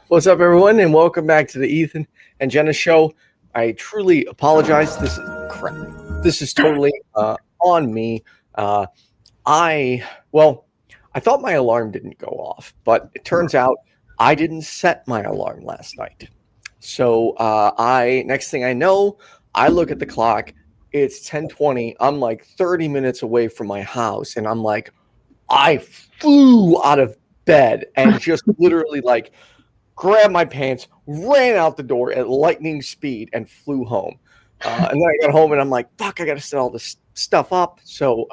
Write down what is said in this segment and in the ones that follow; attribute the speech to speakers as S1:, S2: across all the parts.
S1: What's up, everyone, and welcome back to the Ethan and Jenna Show. I truly apologize. This is crap. This is totally on me. I thought my alarm didn't go off, but it turns out I didn't set my alarm last night. So next thing I know, I look at the clock. It's 10:20. I'm like 30 minutes away from my house, and I'm like, I flew out of bed and just literally like grabbed my pants, ran out the door at lightning speed, and flew home. And then I got home and I'm like, fuck, I got to set all this stuff up. So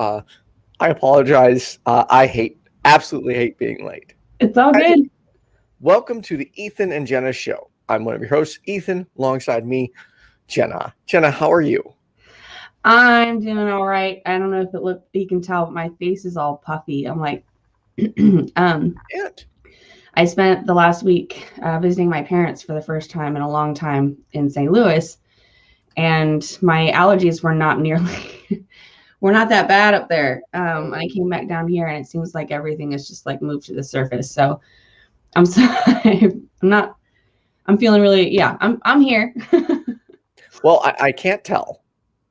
S1: I apologize. I absolutely hate being late.
S2: It's all good.
S1: Welcome to the Ethan and Jenna Show. I'm one of your hosts, Ethan, alongside me, Jenna. Jenna, how are you?
S2: I'm doing all right. I don't know if you can tell, but my face is all puffy. I'm like, I spent the last week visiting my parents for the first time in a long time in St. Louis, and my allergies were not that bad up there. I came back down here, and it seems like everything is just like moved to the surface. So I'm sorry. I'm feeling really, I'm here.
S1: Well, I can't tell.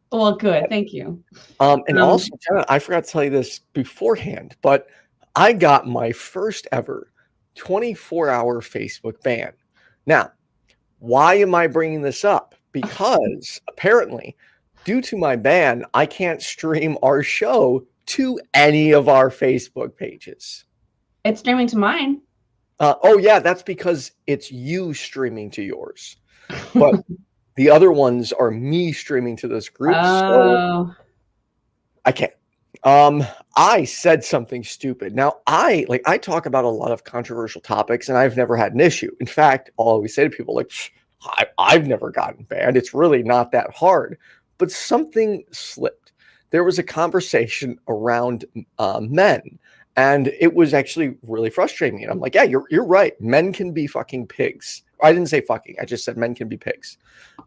S2: Well, good. Thank you.
S1: And also, Jenna, I forgot to tell you this beforehand, but I got my first ever 24-hour Facebook ban. Now, why am I bringing this up? Because apparently, due to my ban, I can't stream our show to any of our Facebook pages.
S2: It's streaming to mine.
S1: Oh, yeah, that's because it's you streaming to yours. But the other ones are me streaming to this group. So I can't. I said something stupid. Now, I talk about a lot of controversial topics, and I've never had an issue. In fact, I'll always say to people, like, I've never gotten banned. It's really not that hard. But something slipped. There was a conversation around men, and it was actually really frustrating me. And I'm like, yeah, you're right. Men can be fucking pigs. I didn't say fucking. I just said men can be pigs.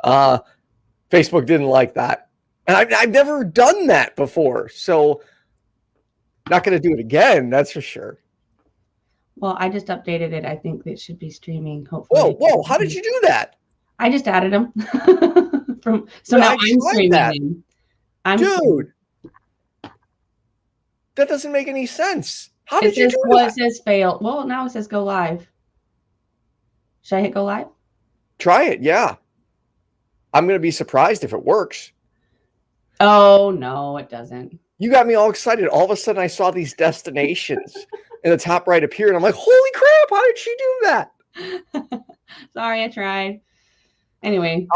S1: Facebook didn't like that. And I've never done that before. So not going to do it again. That's for sure.
S2: Well, I just updated it. I think it should be streaming. Hopefully.
S1: Whoa. How did you do that?
S2: I just added them. Now I'm streaming.
S1: Dude. That doesn't make any sense. How did you do that?
S2: Well, it says fail. Well, now it says go live. Should I hit go live?
S1: Try it, yeah. I'm going to be surprised if it works.
S2: Oh, no, it doesn't.
S1: You got me all excited. All of a sudden, I saw these destinations in the top right appear, and I'm like, holy crap, how did she do that?
S2: Sorry, I tried. Anyway.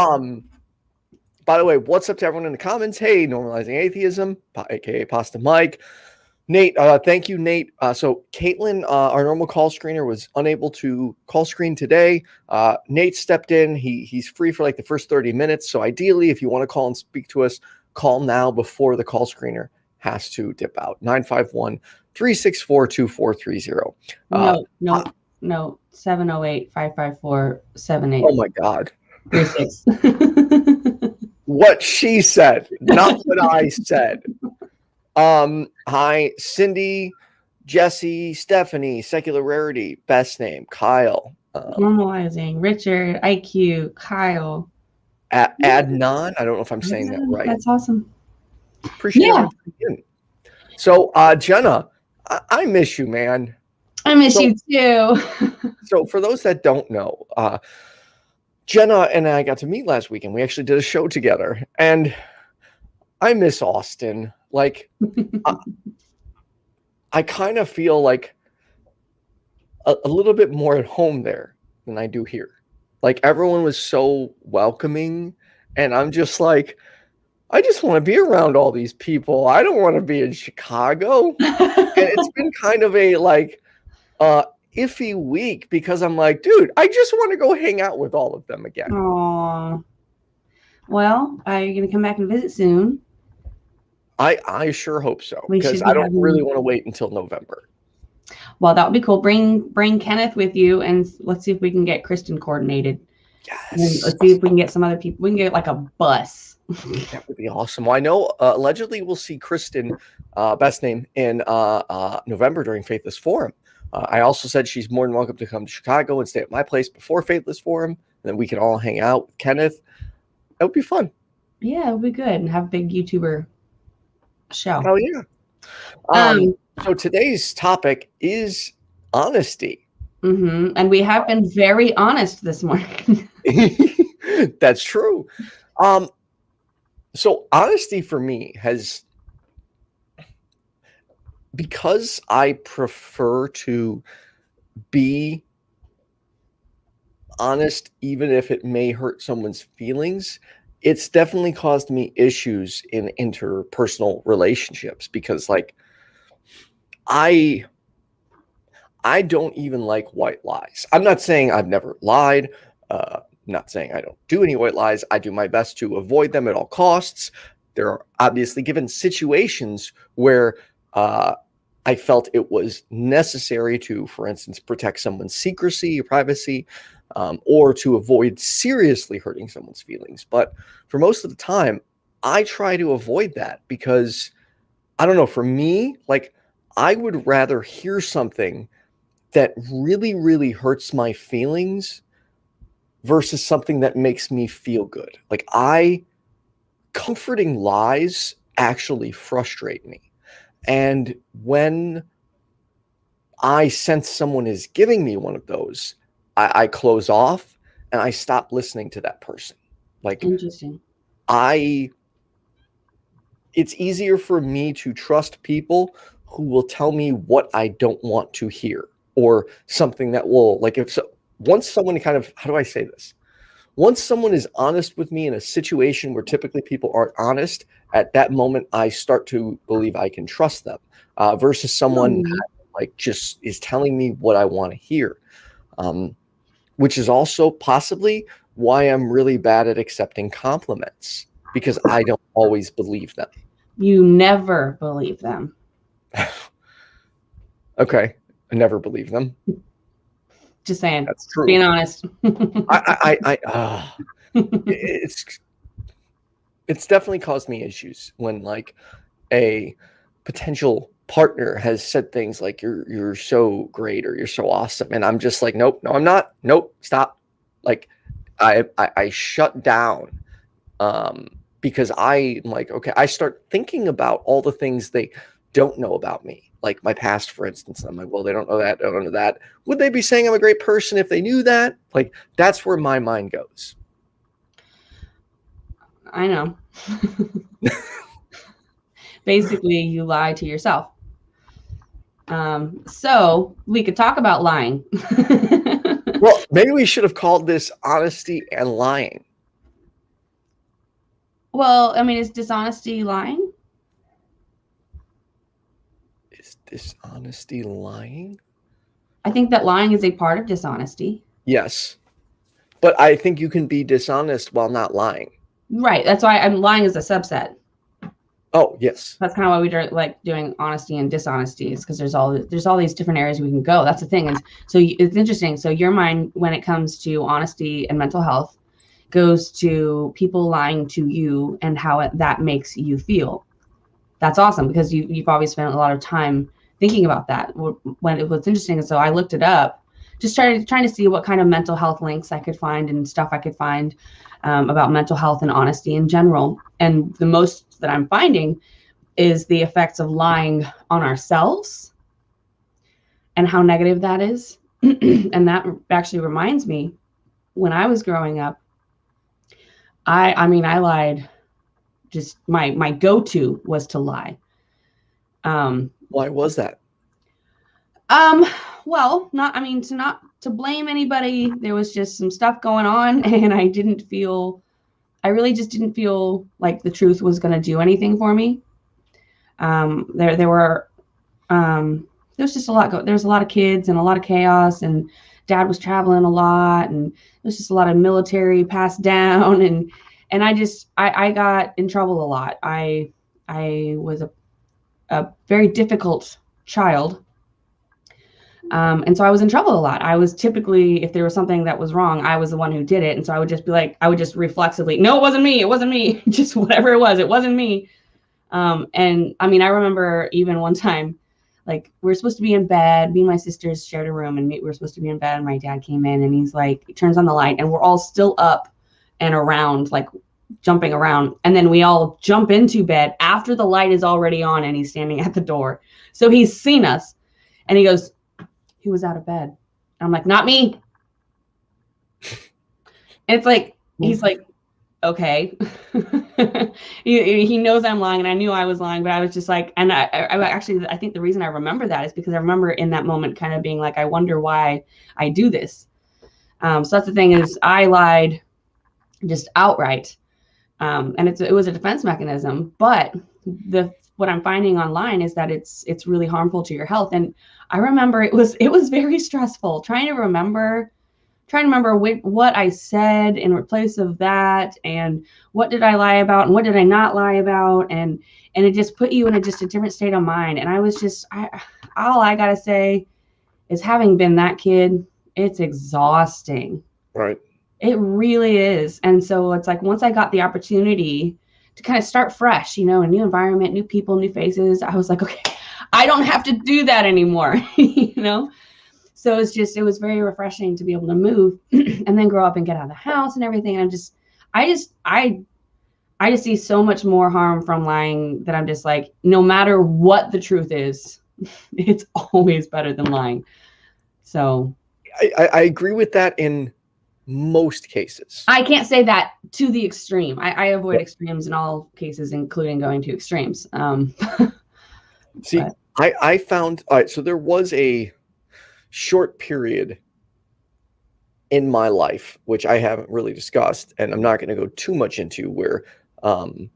S1: By the way, what's up to everyone in the comments? Hey, Normalizing Atheism, aka Pasta Mike. Nate, thank you, Nate. So Kaitlyn, our normal call screener, was unable to call screen today. Nate stepped in. He's free for like the first 30 minutes. So ideally, if you want to call and speak to us, call now before the call screener has to dip out. 951-364-2430.
S2: No. 708-554-78.
S1: Oh my God.
S2: 36.
S1: What she said, not what I said. Hi, Cindy, Jesse, Stephanie, Secular Rarity, best name, Kyle.
S2: Normalizing, Richard, IQ, Kyle.
S1: Adnan, I don't know if I'm saying that right.
S2: That's awesome.
S1: Appreciate it. So, Jenna, I miss you, man.
S2: I miss you too.
S1: So for those that don't know, Jenna and I got to meet last weekend. We actually did a show together, and I miss Austin. Like, I kind of feel like a little bit more at home there than I do here. Like, everyone was so welcoming, and I'm just like, I just want to be around all these people. I don't want to be in Chicago. And it's been kind of a iffy week because I'm like, dude, I just want to go hang out with all of them again.
S2: Aww. Well, are you going to come back and visit soon?
S1: I sure hope so, because I don't really want to wait until November.
S2: Well, that would be cool. Bring Kenneth with you, and let's see if we can get Kristen coordinated.
S1: Yes.
S2: And let's see if we can get some other people. We can get like a bus.
S1: That would be awesome. Well, I know allegedly we'll see Kristen, best name, in November during Faithless Forum. I also said she's more than welcome to come to Chicago and stay at my place before Faithless Forum, and then we can all hang out with Kenneth. That would be fun.
S2: Yeah, it would be good, and have a big YouTuber show.
S1: Oh yeah. So today's topic is honesty.
S2: And we have been very honest this morning.
S1: That's true. So honesty for me has, because I prefer to be honest, even if it may hurt someone's feelings, it's definitely caused me issues in interpersonal relationships, because like I don't even like white lies. I'm not saying I've never lied. Not saying I don't do any white lies. I do my best to avoid them at all costs. There are obviously given situations where I felt it was necessary to, for instance, protect someone's secrecy or privacy, or to avoid seriously hurting someone's feelings. But for most of the time, I try to avoid that because, I don't know, for me, like, I would rather hear something that really, really hurts my feelings versus something that makes me feel good. Like, comforting lies actually frustrate me. And when I sense someone is giving me one of those, I close off and I stop listening to that person. Like,
S2: interesting.
S1: It's easier for me to trust people who will tell me what I don't want to hear, or something that will, like, once someone kind of, how do I say this? Once someone is honest with me in a situation where typically people aren't honest, at that moment, I start to believe I can trust them, versus someone that, like, just is telling me what I want to hear, which is also possibly why I'm really bad at accepting compliments, because I don't always believe them.
S2: You never believe them.
S1: Okay. I never believe them.
S2: Just saying.
S1: That's true.
S2: Being honest.
S1: It's definitely caused me issues when, like, a potential partner has said things like, you're so great, or you're so awesome, and I'm just like, nope, no, I'm not. Nope, stop. Like, I shut down, because I'm like, okay, I start thinking about all the things they don't know about me, like my past, for instance. I'm like, well, they don't know that, they don't know that. Would they be saying I'm a great person if they knew that? Like, that's where my mind goes.
S2: I know. Basically, you lie to yourself. So we could talk about lying.
S1: Well, maybe we should have called this honesty and lying.
S2: Well, I mean, is dishonesty lying?
S1: Is dishonesty lying?
S2: I think that lying is a part of dishonesty.
S1: Yes. But I think you can be dishonest while not lying.
S2: Right. That's why I'm lying is a subset.
S1: Oh, yes.
S2: That's kind of why we like doing honesty and dishonesty, is because there's all these different areas we can go. That's the thing. And so it's interesting. So your mind, when it comes to honesty and mental health, goes to people lying to you and how that makes you feel. That's awesome, because you've always spent a lot of time thinking about that. What's interesting is, so I looked it up, just trying to see what kind of mental health links I could find and stuff I could find about mental health and honesty in general. And the most that I'm finding is the effects of lying on ourselves and how negative that is. And that actually reminds me, when I was growing up, I mean, I lied. Just my go-to was to lie.
S1: Why was that?
S2: Well, not to blame anybody. There was just some stuff going on, and I really just didn't feel like the truth was going to do anything for me. There was just a lot. There was a lot of kids and a lot of chaos, and Dad was traveling a lot, and there's just a lot of military passed down, and I got in trouble a lot. I was a very difficult child. And so I was in trouble a lot. I was typically, if there was something that was wrong, I was the one who did it. And so I would just be like, I would just reflexively, no, it wasn't me. Just whatever it wasn't me. And I mean, I remember even one time, like we're supposed to be in bed. Me and my sisters shared a room, and we were supposed to be in bed. And my dad came in, and he's like, he turns on the light, and we're all still up and around, like jumping around. And then we all jump into bed after the light is already on, and he's standing at the door. So he's seen us, and he goes, "He was out of bed." And I'm like, "Not me." It's like, he's like, okay. he knows I'm lying, and I knew I was lying, but I was just like, and I actually, I think the reason I remember that is because I remember in that moment kind of being like, I wonder why I do this. So that's the thing, is I lied just outright. And it was a defense mechanism, but what I'm finding online is that it's really harmful to your health. And I remember it was very stressful trying to remember what I said in replace of that, and what did I lie about and what did I not lie about, and it just put you in a different state of mind. And I was just, all I gotta say is, having been that kid, it's exhausting.
S1: Right.
S2: It really is. And so it's like, once I got the opportunity to kind of start fresh, a new environment, new people, new faces, I was like, okay, I don't have to do that anymore, So it was very refreshing to be able to move and then grow up and get out of the house and everything. And I just see so much more harm from lying, that I'm just like, no matter what the truth is, it's always better than lying. So
S1: I agree with that in most cases.
S2: I can't say that to the extreme. I avoid extremes in all cases, including going to extremes.
S1: See, I found, all right, so there was a short period in my life, which I haven't really discussed, and I'm not going to go too much into, where I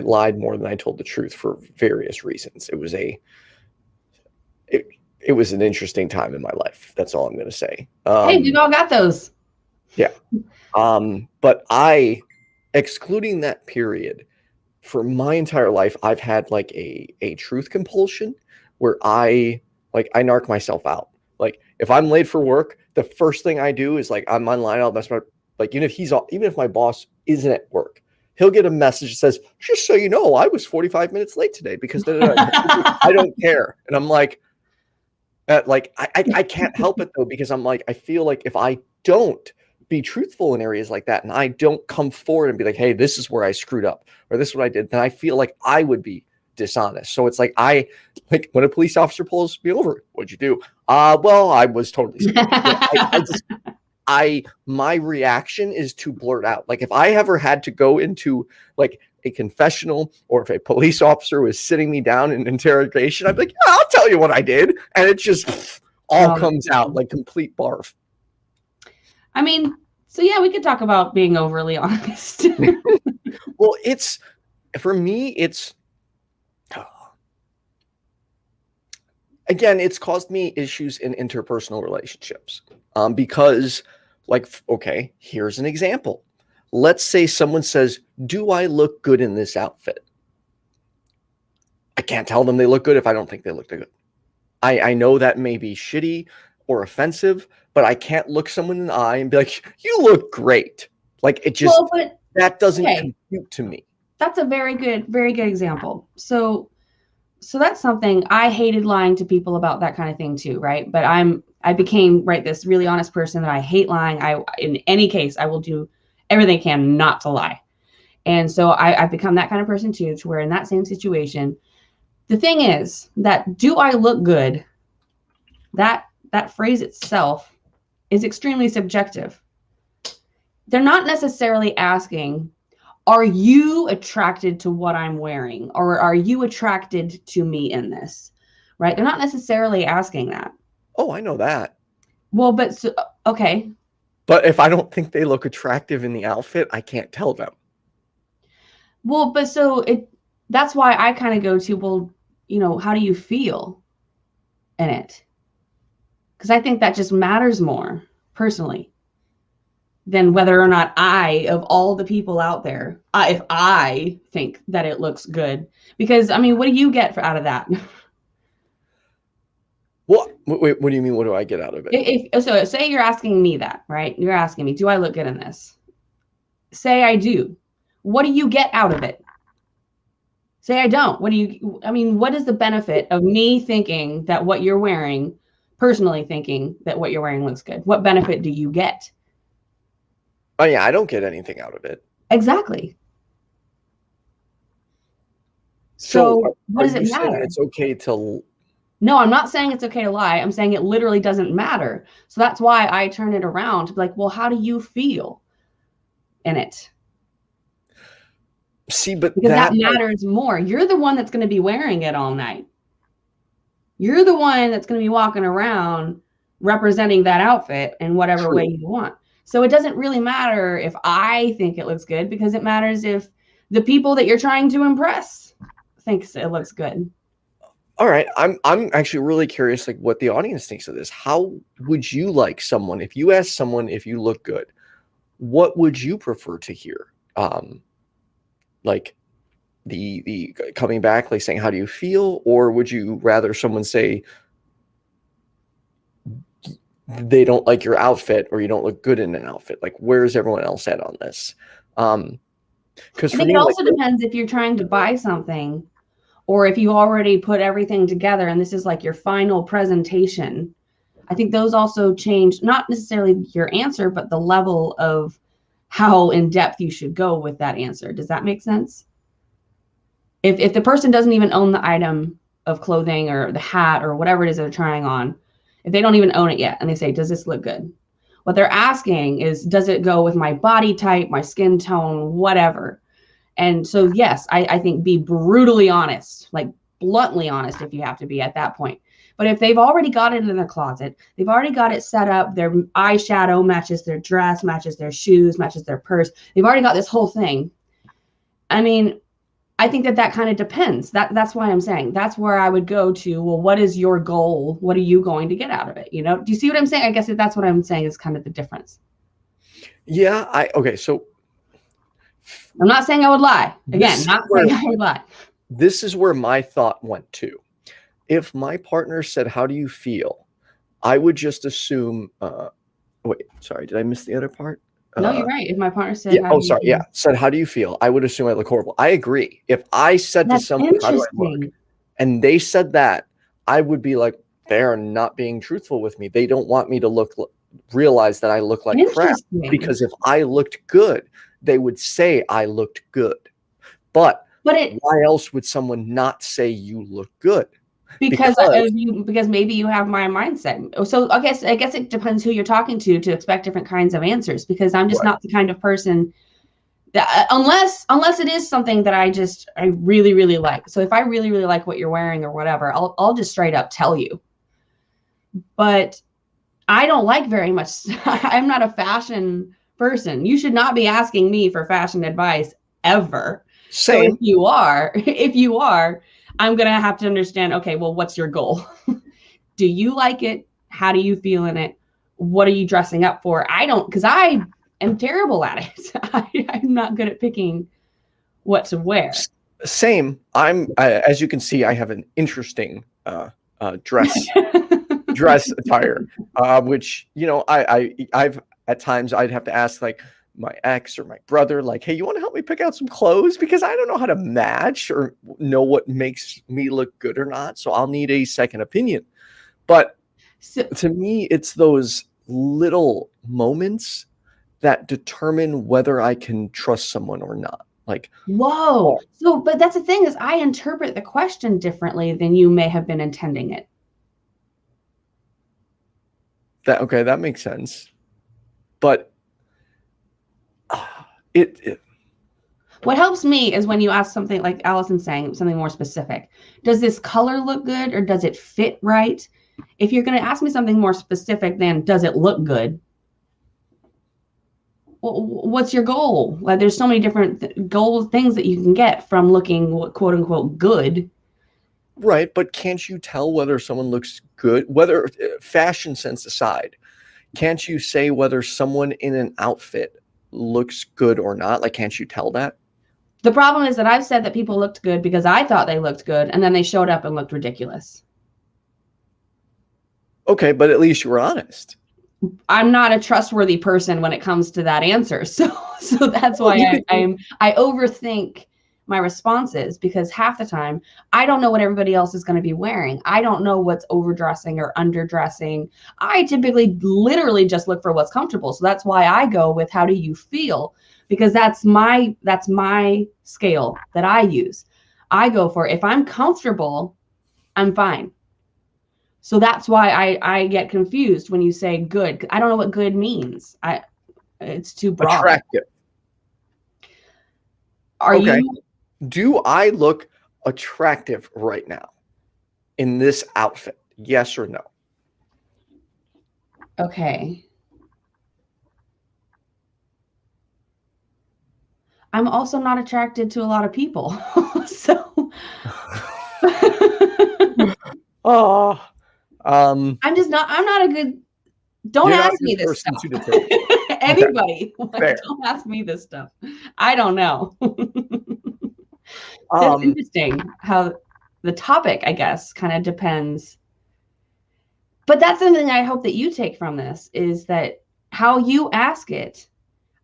S1: lied more than I told the truth for various reasons. It was an interesting time in my life. That's all I'm going to say.
S2: Hey, we've all got those.
S1: Yeah. But excluding that period, for my entire life, I've had like a truth compulsion, where I narc myself out. Like, if I'm late for work, the first thing I do is, like, I'm online, I'll mess with, like, even if my boss isn't at work, he'll get a message that says, "Just so you know, I was 45 minutes late today," because I don't care. And I'm like, I can't help it though, because I'm like, I feel like if I don't be truthful in areas like that, and I don't come forward and be like, "Hey, this is where I screwed up," or "This is what I did," then I feel like I would be dishonest. So it's like, when a police officer pulls me over, "What'd you do?" Well, I was totally my reaction is to blurt out. Like, if I ever had to go into like a confessional, or if a police officer was sitting me down in interrogation, I'd be like, "Yeah, I'll tell you what I did," and it just all comes out like complete barf.
S2: I mean, so yeah, we could talk about being overly honest.
S1: Well, for me, again, it's caused me issues in interpersonal relationships, because, like, okay, here's an example. Let's say someone says, "Do I look good in this outfit?" I can't tell them they look good if I don't think they look good. I know that may be shitty or offensive, but I can't look someone in the eye and be like, "You look great." Like, it just, that doesn't compute to me.
S2: That's a very good example. So that's something I hated lying to people about, that kind of thing too, right? But I became this really honest person that I hate lying. In any case, I will do everything I can not to lie. And so I've become that kind of person too, to where in that same situation, the thing is that, do I look good? That phrase itself is extremely subjective. They're not necessarily asking, are you attracted to what I'm wearing? Or are you attracted to me in this? Right? They're not necessarily asking that.
S1: Oh, I know that.
S2: Well, but okay.
S1: But if I don't think they look attractive in the outfit, I can't tell them.
S2: Well, but that's why I kind of go to, well, how do you feel in it? Because I think that just matters more, personally, than whether or not of all the people out there, if I think that it looks good. Because, I mean, what do you get out of that?
S1: What do you mean? What do I get out of it?
S2: So say you're asking me that, right? You're asking me, do I look good in this? Say I do. What do you get out of it? Say I don't. What is the benefit of me thinking that what you're wearing, personally thinking that what you're wearing looks good? What benefit do you get?
S1: Oh yeah, I don't get anything out of it.
S2: Exactly. So what does it matter?
S1: It's okay to...
S2: No, I'm not saying it's okay to lie. I'm saying it literally doesn't matter. So that's why I turn it around to be like, well, how do you feel in it?
S1: See, but
S2: because that matters more. You're the one that's going to be wearing it all night. You're the one that's going to be walking around representing that outfit in whatever way you want. So it doesn't really matter if I think it looks good, because it matters if the people that you're trying to impress thinks it looks good.
S1: All right. I'm actually really curious, like, what the audience thinks of this. How would you like someone, if you ask someone if you look good, what would you prefer to hear? Like the coming back, like saying, how do you feel? Or would you rather someone say they don't like your outfit or you don't look good in an outfit? Like, where's everyone else at on this?
S2: Because I think it also depends if you're trying to buy something or if you already put everything together and this is like your final presentation. I think those also change, not necessarily your answer, but the level of how in depth you should go with that answer. Does that make sense? If the person doesn't even own the item of clothing or the hat or whatever it is they're trying on, if they don't even own it yet and they say, does this look good? What they're asking is, does it go with my body type, my skin tone, whatever? And so, yes, I think be brutally honest, like bluntly honest if you have to be at that point. But if they've already got it in their closet, they've already got it set up, their eyeshadow matches their dress, matches their shoes, matches their purse. They've already got this whole thing. I mean, I think that kind of depends. That's why I'm saying that's where I would go to. Well, what is your goal? What are you going to get out of it? You know, do you see what I'm saying? I guess that's what I'm saying is kind of the difference.
S1: Yeah. Okay. So
S2: I'm not saying I would lie. Again, not saying I would lie.
S1: This is where my thought went to. If my partner said, how do you feel? I would just assume, wait, sorry, did I miss the other part?
S2: No, you're right. If my partner said,
S1: said, how do you feel? I would assume I look horrible. I agree. If I said to someone, how do I look? And they said that, I would be like, they're not being truthful with me. They don't want me to realize that I look like crap. Because if I looked good, they would say I looked good. But why else would someone not say you look good?
S2: Because maybe you have my mindset. So I guess it depends who you're talking to expect different kinds of answers, because I'm just not the kind of person that unless it is something that I really, really like. So if I really, really like what you're wearing or whatever, I'll just straight up tell you. But I don't like very much. I'm not a fashion person. You should not be asking me for fashion advice ever.
S1: Same.
S2: So if you are, I'm going to have to understand, okay, well, what's your goal? Do you like it? How do you feel in it? What are you dressing up for? Because I am terrible at it. I'm not good at picking what to wear.
S1: Same. As you can see, I have an interesting dress attire, which, you know, I've at times I'd have to ask like my ex or my brother, like, hey, you want to help me pick out some clothes? Because I don't know how to match or know what makes me look good or not. So I'll need a second opinion. But to me, it's those little moments that determine whether I can trust someone or not. Like,
S2: whoa. So, but that's the thing is I interpret the question differently than you may have been intending it.
S1: That makes sense. But
S2: what helps me is when you ask something like Allison's saying, something more specific. Does this color look good or does it fit right? If you're going to ask me something more specific than does it look good, what's your goal? Like, there's so many different things that you can get from looking quote unquote good.
S1: Right, but can't you tell whether someone looks good, whether fashion sense aside, can't you say whether someone in an outfit looks good or not? Like, can't you tell that?
S2: The problem is that I've said that people looked good because I thought they looked good, and then they showed up and looked ridiculous.
S1: Okay, but at least you were honest.
S2: I'm not a trustworthy person when it comes to that answer. So that's why I overthink my responses, because half the time I don't know what everybody else is going to be wearing. I don't know what's overdressing or underdressing. I typically literally just look for what's comfortable. So that's why I go with how do you feel? Because that's my scale that I use. I go for if I'm comfortable, I'm fine. So that's why I get confused when you say good. I don't know what good means. It's too broad.
S1: Attractive.
S2: Are you?
S1: Do I look attractive right now in this outfit? Yes or no?
S2: Okay. I'm also not attracted to a lot of people. So I'm not a good, don't ask me this stuff. Anybody, don't ask me this stuff. I don't know. It's interesting how the topic, I guess, kind of depends. But that's something I hope that you take from this, is that how you ask it,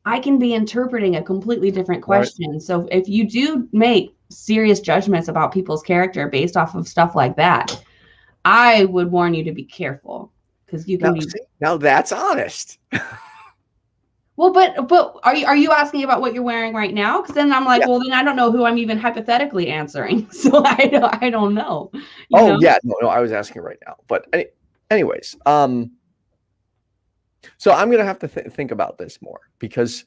S2: I can be interpreting a completely different question. Right. So if you do make serious judgments about people's character based off of stuff like that, I would warn you to be careful, because you can
S1: now that's honest.
S2: Well, but are you asking about what you're wearing right now? Because then I'm like, well, then I don't know who I'm even hypothetically answering. So I don't know. You know?
S1: Yeah, no, I was asking right now. But anyways, so I'm gonna have to think about this more, because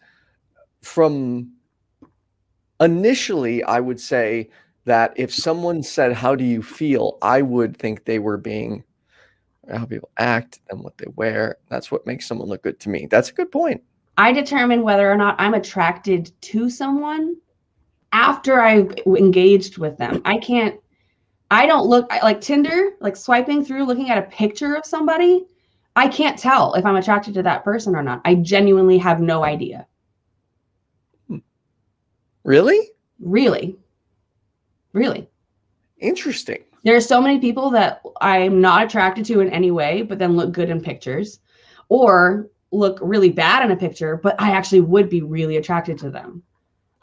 S1: from initially I would say that if someone said, "How do you feel?" I would think they were being how people act and what they wear. That's what makes someone look good to me. That's a good point.
S2: I determine whether or not I'm attracted to someone after I've engaged with them. I don't look like Tinder, like swiping through, looking at a picture of somebody. I can't tell if I'm attracted to that person or not. I genuinely have no idea.
S1: Really?
S2: Really?
S1: Interesting.
S2: There are so many people that I'm not attracted to in any way, but then look good in pictures, or look really bad in a picture, but I actually would be really attracted to them.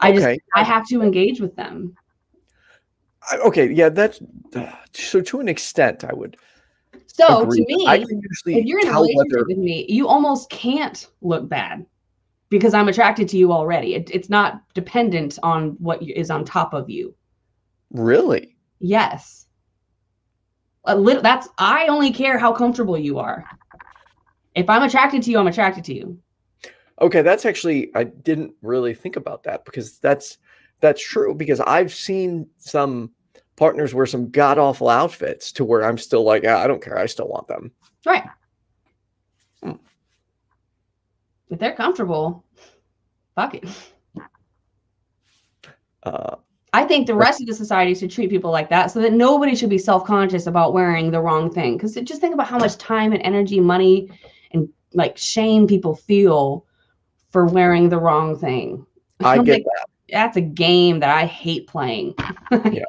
S2: I have to engage with them.
S1: Okay, yeah, that's so to an extent I would.
S2: So
S1: agree.
S2: To me,
S1: I can usually
S2: if you're in a relationship with me, you almost can't look bad because I'm attracted to you already. It's not dependent on what is on top of you.
S1: Really?
S2: Yes. I only care how comfortable you are. If I'm attracted to you, I'm attracted to you.
S1: Okay, that's actually, I didn't really think about that, because that's true, because I've seen some partners wear some god-awful outfits to where I'm still like, I don't care, I still want them.
S2: Right. If they're comfortable, fuck it. I think the rest of the society should treat people like that, so that nobody should be self-conscious about wearing the wrong thing. Because just think about how much time and energy, money, and like shame people feel for wearing the wrong thing.
S1: I get that.
S2: That's a game that I hate playing. Yeah.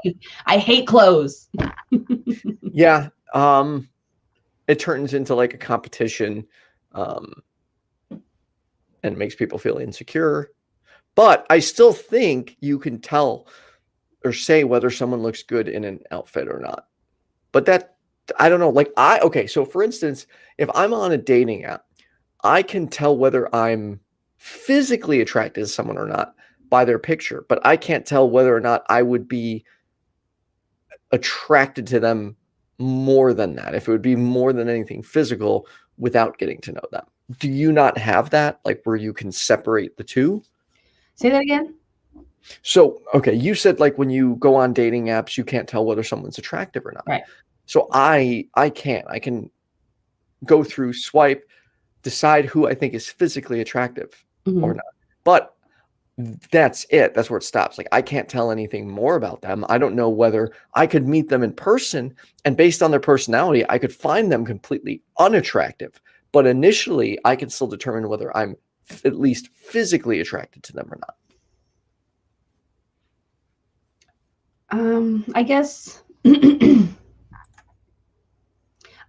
S2: I hate clothes.
S1: Yeah. It turns into like a competition, and it makes people feel insecure. But I still think you can tell or say whether someone looks good in an outfit or not. But that, I don't know. Like so for instance, if I'm on a dating app, I can tell whether I'm physically attracted to someone or not by their picture, but I can't tell whether or not I would be attracted to them more than that, if it would be more than anything physical without getting to know them. Do you not have that, like where you can separate the two?
S2: Say that again.
S1: So, okay, you said like when you go on dating apps, you can't tell whether someone's attractive or not.
S2: Right.
S1: So I can't. I can go through, swipe, decide who I think is physically attractive or not. But that's it. That's where it stops. Like, I can't tell anything more about them. I don't know whether I could meet them in person, and based on their personality, I could find them completely unattractive. But initially, I can still determine whether I'm at least physically attracted to them or not.
S2: I guess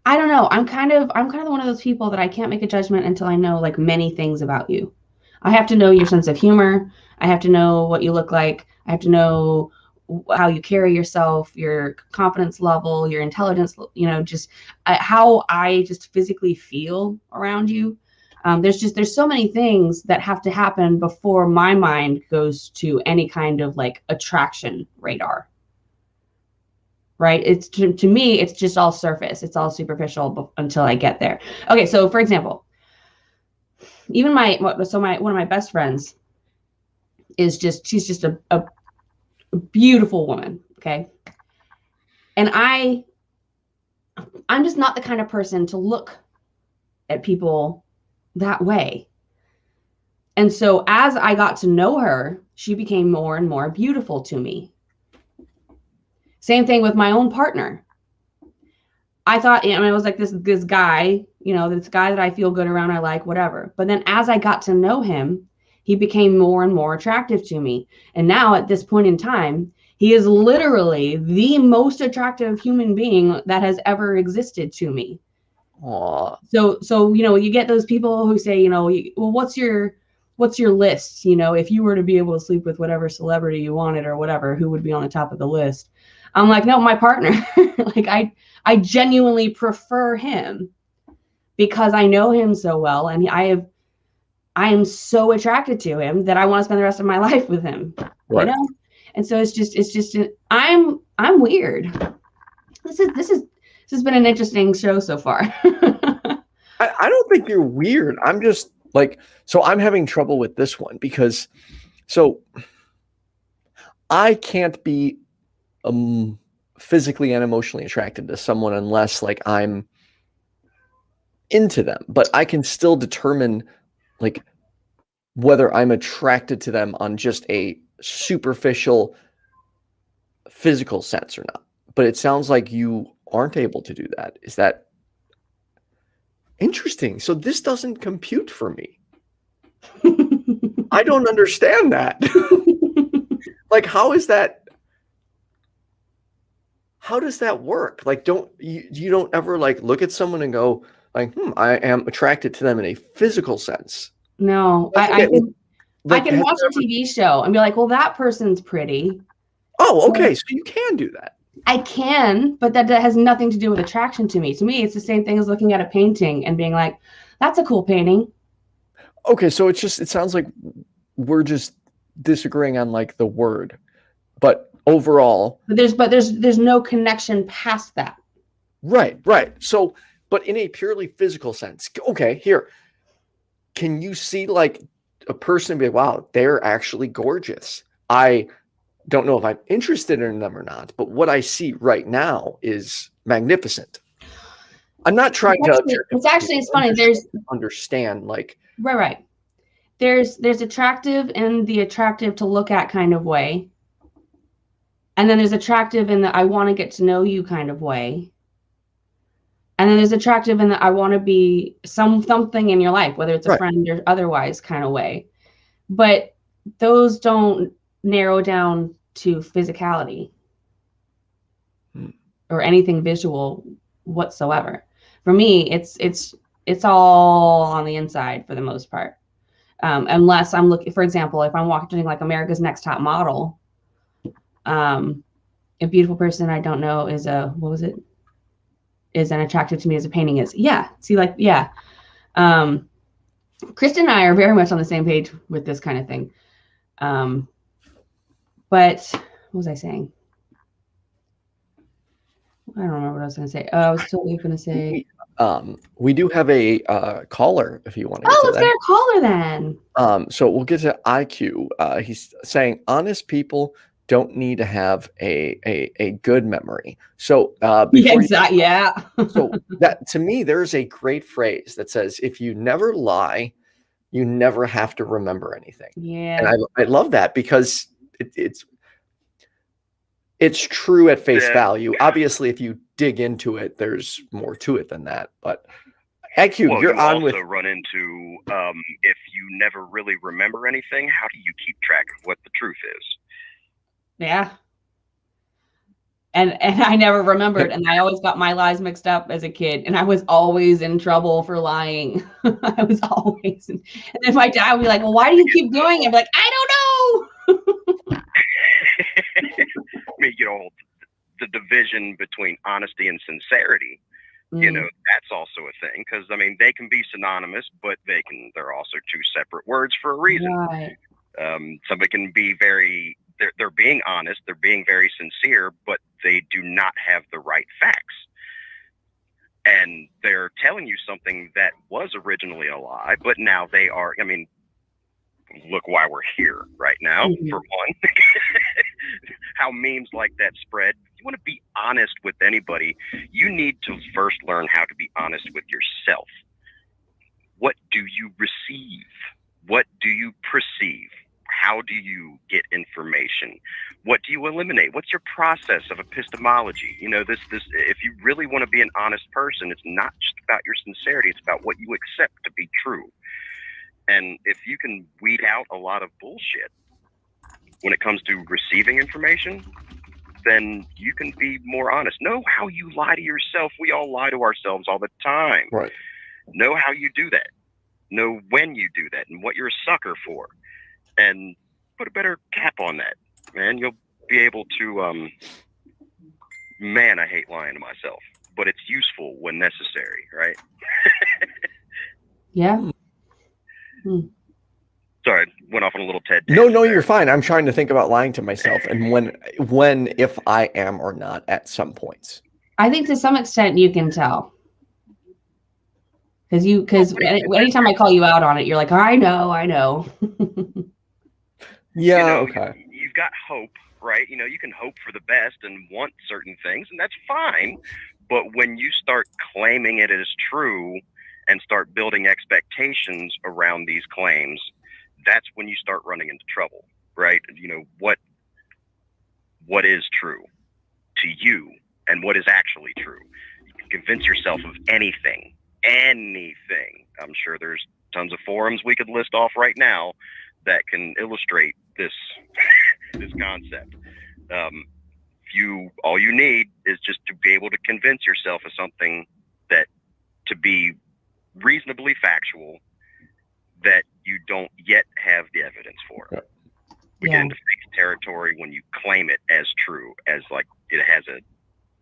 S2: I don't know. I'm kind of one of those people that I can't make a judgment until I know like many things about you. I have to know your sense of humor. I have to know what you look like. I have to know how you carry yourself, your confidence level, your intelligence, just how I just physically feel around you. There's so many things that have to happen before my mind goes to any kind of like attraction radar. Right? It's to me, it's just all surface. It's all superficial until I get there. Okay, so for example, even one of my best friends she's just a beautiful woman. Okay. And I'm just not the kind of person to look at people that way. And so as I got to know her, she became more and more beautiful to me. Same thing with my own partner. I thought, it was like this guy, this guy that I feel good around, I like, whatever. But then as I got to know him, he became more and more attractive to me. And now at this point in time, he is literally the most attractive human being that has ever existed to me.
S1: Aww.
S2: So you get those people who say, well, what's your list? If you were to be able to sleep with whatever celebrity you wanted or whatever, who would be on the top of the list? I'm like, no, my partner. Like I genuinely prefer him because I know him so well, and I am so attracted to him that I want to spend the rest of my life with him.
S1: Right.
S2: And so it's just I'm weird. This has been an interesting show so far.
S1: I don't think you're weird. I'm just like, so I'm having trouble with this one because I can't be physically and emotionally attracted to someone unless like I'm into them, but I can still determine like whether I'm attracted to them on just a superficial physical sense or not. But it sounds like you aren't able to do that. Is that interesting? So this doesn't compute for me. I don't understand that. Like, how does that work? Like, you don't ever like look at someone and go like, I am attracted to them in a physical sense.
S2: No, I can watch a TV show and be like, well, that person's pretty.
S1: Oh, okay. So you can do that.
S2: I can, but that has nothing to do with attraction to me. To me, it's the same thing as looking at a painting and being like, that's a cool painting.
S1: Okay, so it sounds like we're just disagreeing on like the word, but overall.
S2: But there's no connection past that.
S1: Right. So, but in a purely physical sense, okay, here, can you see like a person be like, wow, they're actually gorgeous? I don't know if I'm interested in them or not, but what I see right now is magnificent. I'm not trying
S2: it's funny. There's
S1: understand like
S2: right. There's attractive in the attractive to look at kind of way. And then there's attractive in the I want to get to know you kind of way. And then there's attractive in the I want to be something in your life, whether it's a friend or otherwise kind of way. But those don't narrow down to physicality or anything visual whatsoever. For me, it's all on the inside for the most part. Unless I'm looking, for example, if I'm watching like America's Next Top Model, a beautiful person I don't know is an attractive to me as a painting is. Yeah. See, like, yeah. Kristen and I are very much on the same page with this kind of thing. But what was I saying? I don't remember what I was going to say. I was totally going to say.
S1: We do have a caller if you want to get to
S2: let's
S1: that.
S2: get a caller then.
S1: So we'll get to IQ. He's saying honest people don't need to have a good memory. So
S2: yeah.
S1: So that to me, there's a great phrase that says, if you never lie, you never have to remember anything.
S2: Yeah.
S1: And I love that because it's true at face value. Obviously, if you dig into it, there's more to it than that. But IQ, you're on with.
S3: You also run into if you never really remember anything, how do you keep track of what the truth is?
S2: Yeah. And I never remembered, and I always got my lies mixed up as a kid, and I was always in trouble for lying. I was always, and then my dad would be like, "Well, why do you keep doing it?" I'd be like, "I don't know."
S3: old, the division between honesty and sincerity. You know, that's also a thing, because I mean, they can be synonymous, but they're also two separate words for a reason.
S2: Right.
S3: Somebody can be they're being honest, they're being very sincere, but they do not have the right facts. And they're telling you something that was originally a lie, but now they are, I mean, look why we're here right now, for one. How memes like that spread. If you want to be honest with anybody, you need to first learn how to be honest with yourself. What do you receive? What do you perceive? How do you get information? What do you eliminate? What's your process of epistemology? You know, this if you really want to be an honest person, it's not just about your sincerity, it's about what you accept to be true. And if you can weed out a lot of bullshit when it comes to receiving information, then you can be more honest. Know how you lie to yourself. We all lie to ourselves all the time.
S1: Right.
S3: Know how you do that. Know when you do that and what you're a sucker for. And put a better cap on that, man. You'll be able to, man, I hate lying to myself, but it's useful when necessary, right?
S2: Yeah.
S3: Sorry, went off on a little TED.
S1: No, you're fine. I'm trying to think about lying to myself and when, if I am or not at some points.
S2: I think to some extent you can tell. Because anytime I call you out on it, you're like, I know.
S1: Yeah,
S3: you know,
S1: okay.
S3: You've got hope, right? You know, you can hope for the best and want certain things, and that's fine. But when you start claiming it as true and start building expectations around these claims, that's when you start running into trouble, right? You know, what is true to you and what is actually true? You can convince yourself of anything. I'm sure there's tons of forums we could list off right now that can illustrate this concept. All you need is just to be able to convince yourself of something that to be reasonably factual that you don't yet have the evidence for.
S1: Yeah.
S3: We get into faith territory when you claim it as true, as like it has a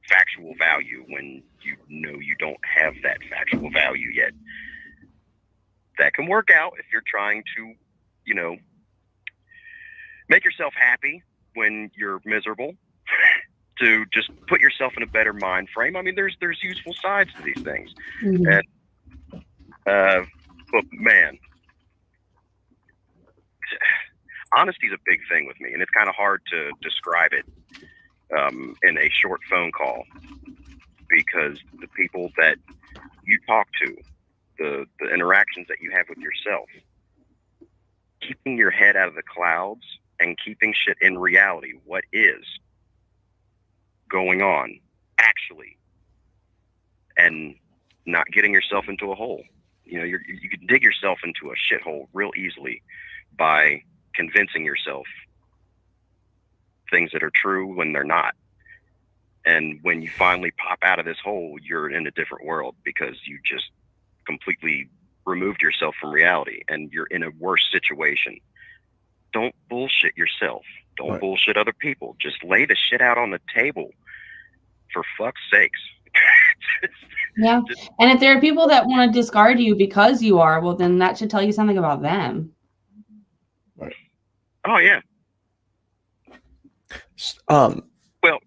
S3: factual value when you know you don't have that factual value yet. That can work out if you're trying to, you know, make yourself happy when you're miserable, to just put yourself in a better mind frame. I mean, there's useful sides to these things. And but man, honesty is a big thing with me, and it's kind of hard to describe it in a short phone call, because the people that you talk to, the interactions that you have with yourself, keeping your head out of the clouds and keeping shit in reality, what is going on actually, and not getting yourself into a hole. You know, you can dig yourself into a shithole real easily by convincing yourself things that are true when they're not. And when you finally pop out of this hole, you're in a different world, because you just completely removed yourself from reality and you're in a worse situation. Don't bullshit yourself. Don't bullshit other people. Just lay the shit out on the table, for fuck's sakes.
S2: Yeah. And if there are people that want to discard you because you are, well, then that should tell you something about them.
S1: Right.
S3: Oh, yeah.
S1: Well,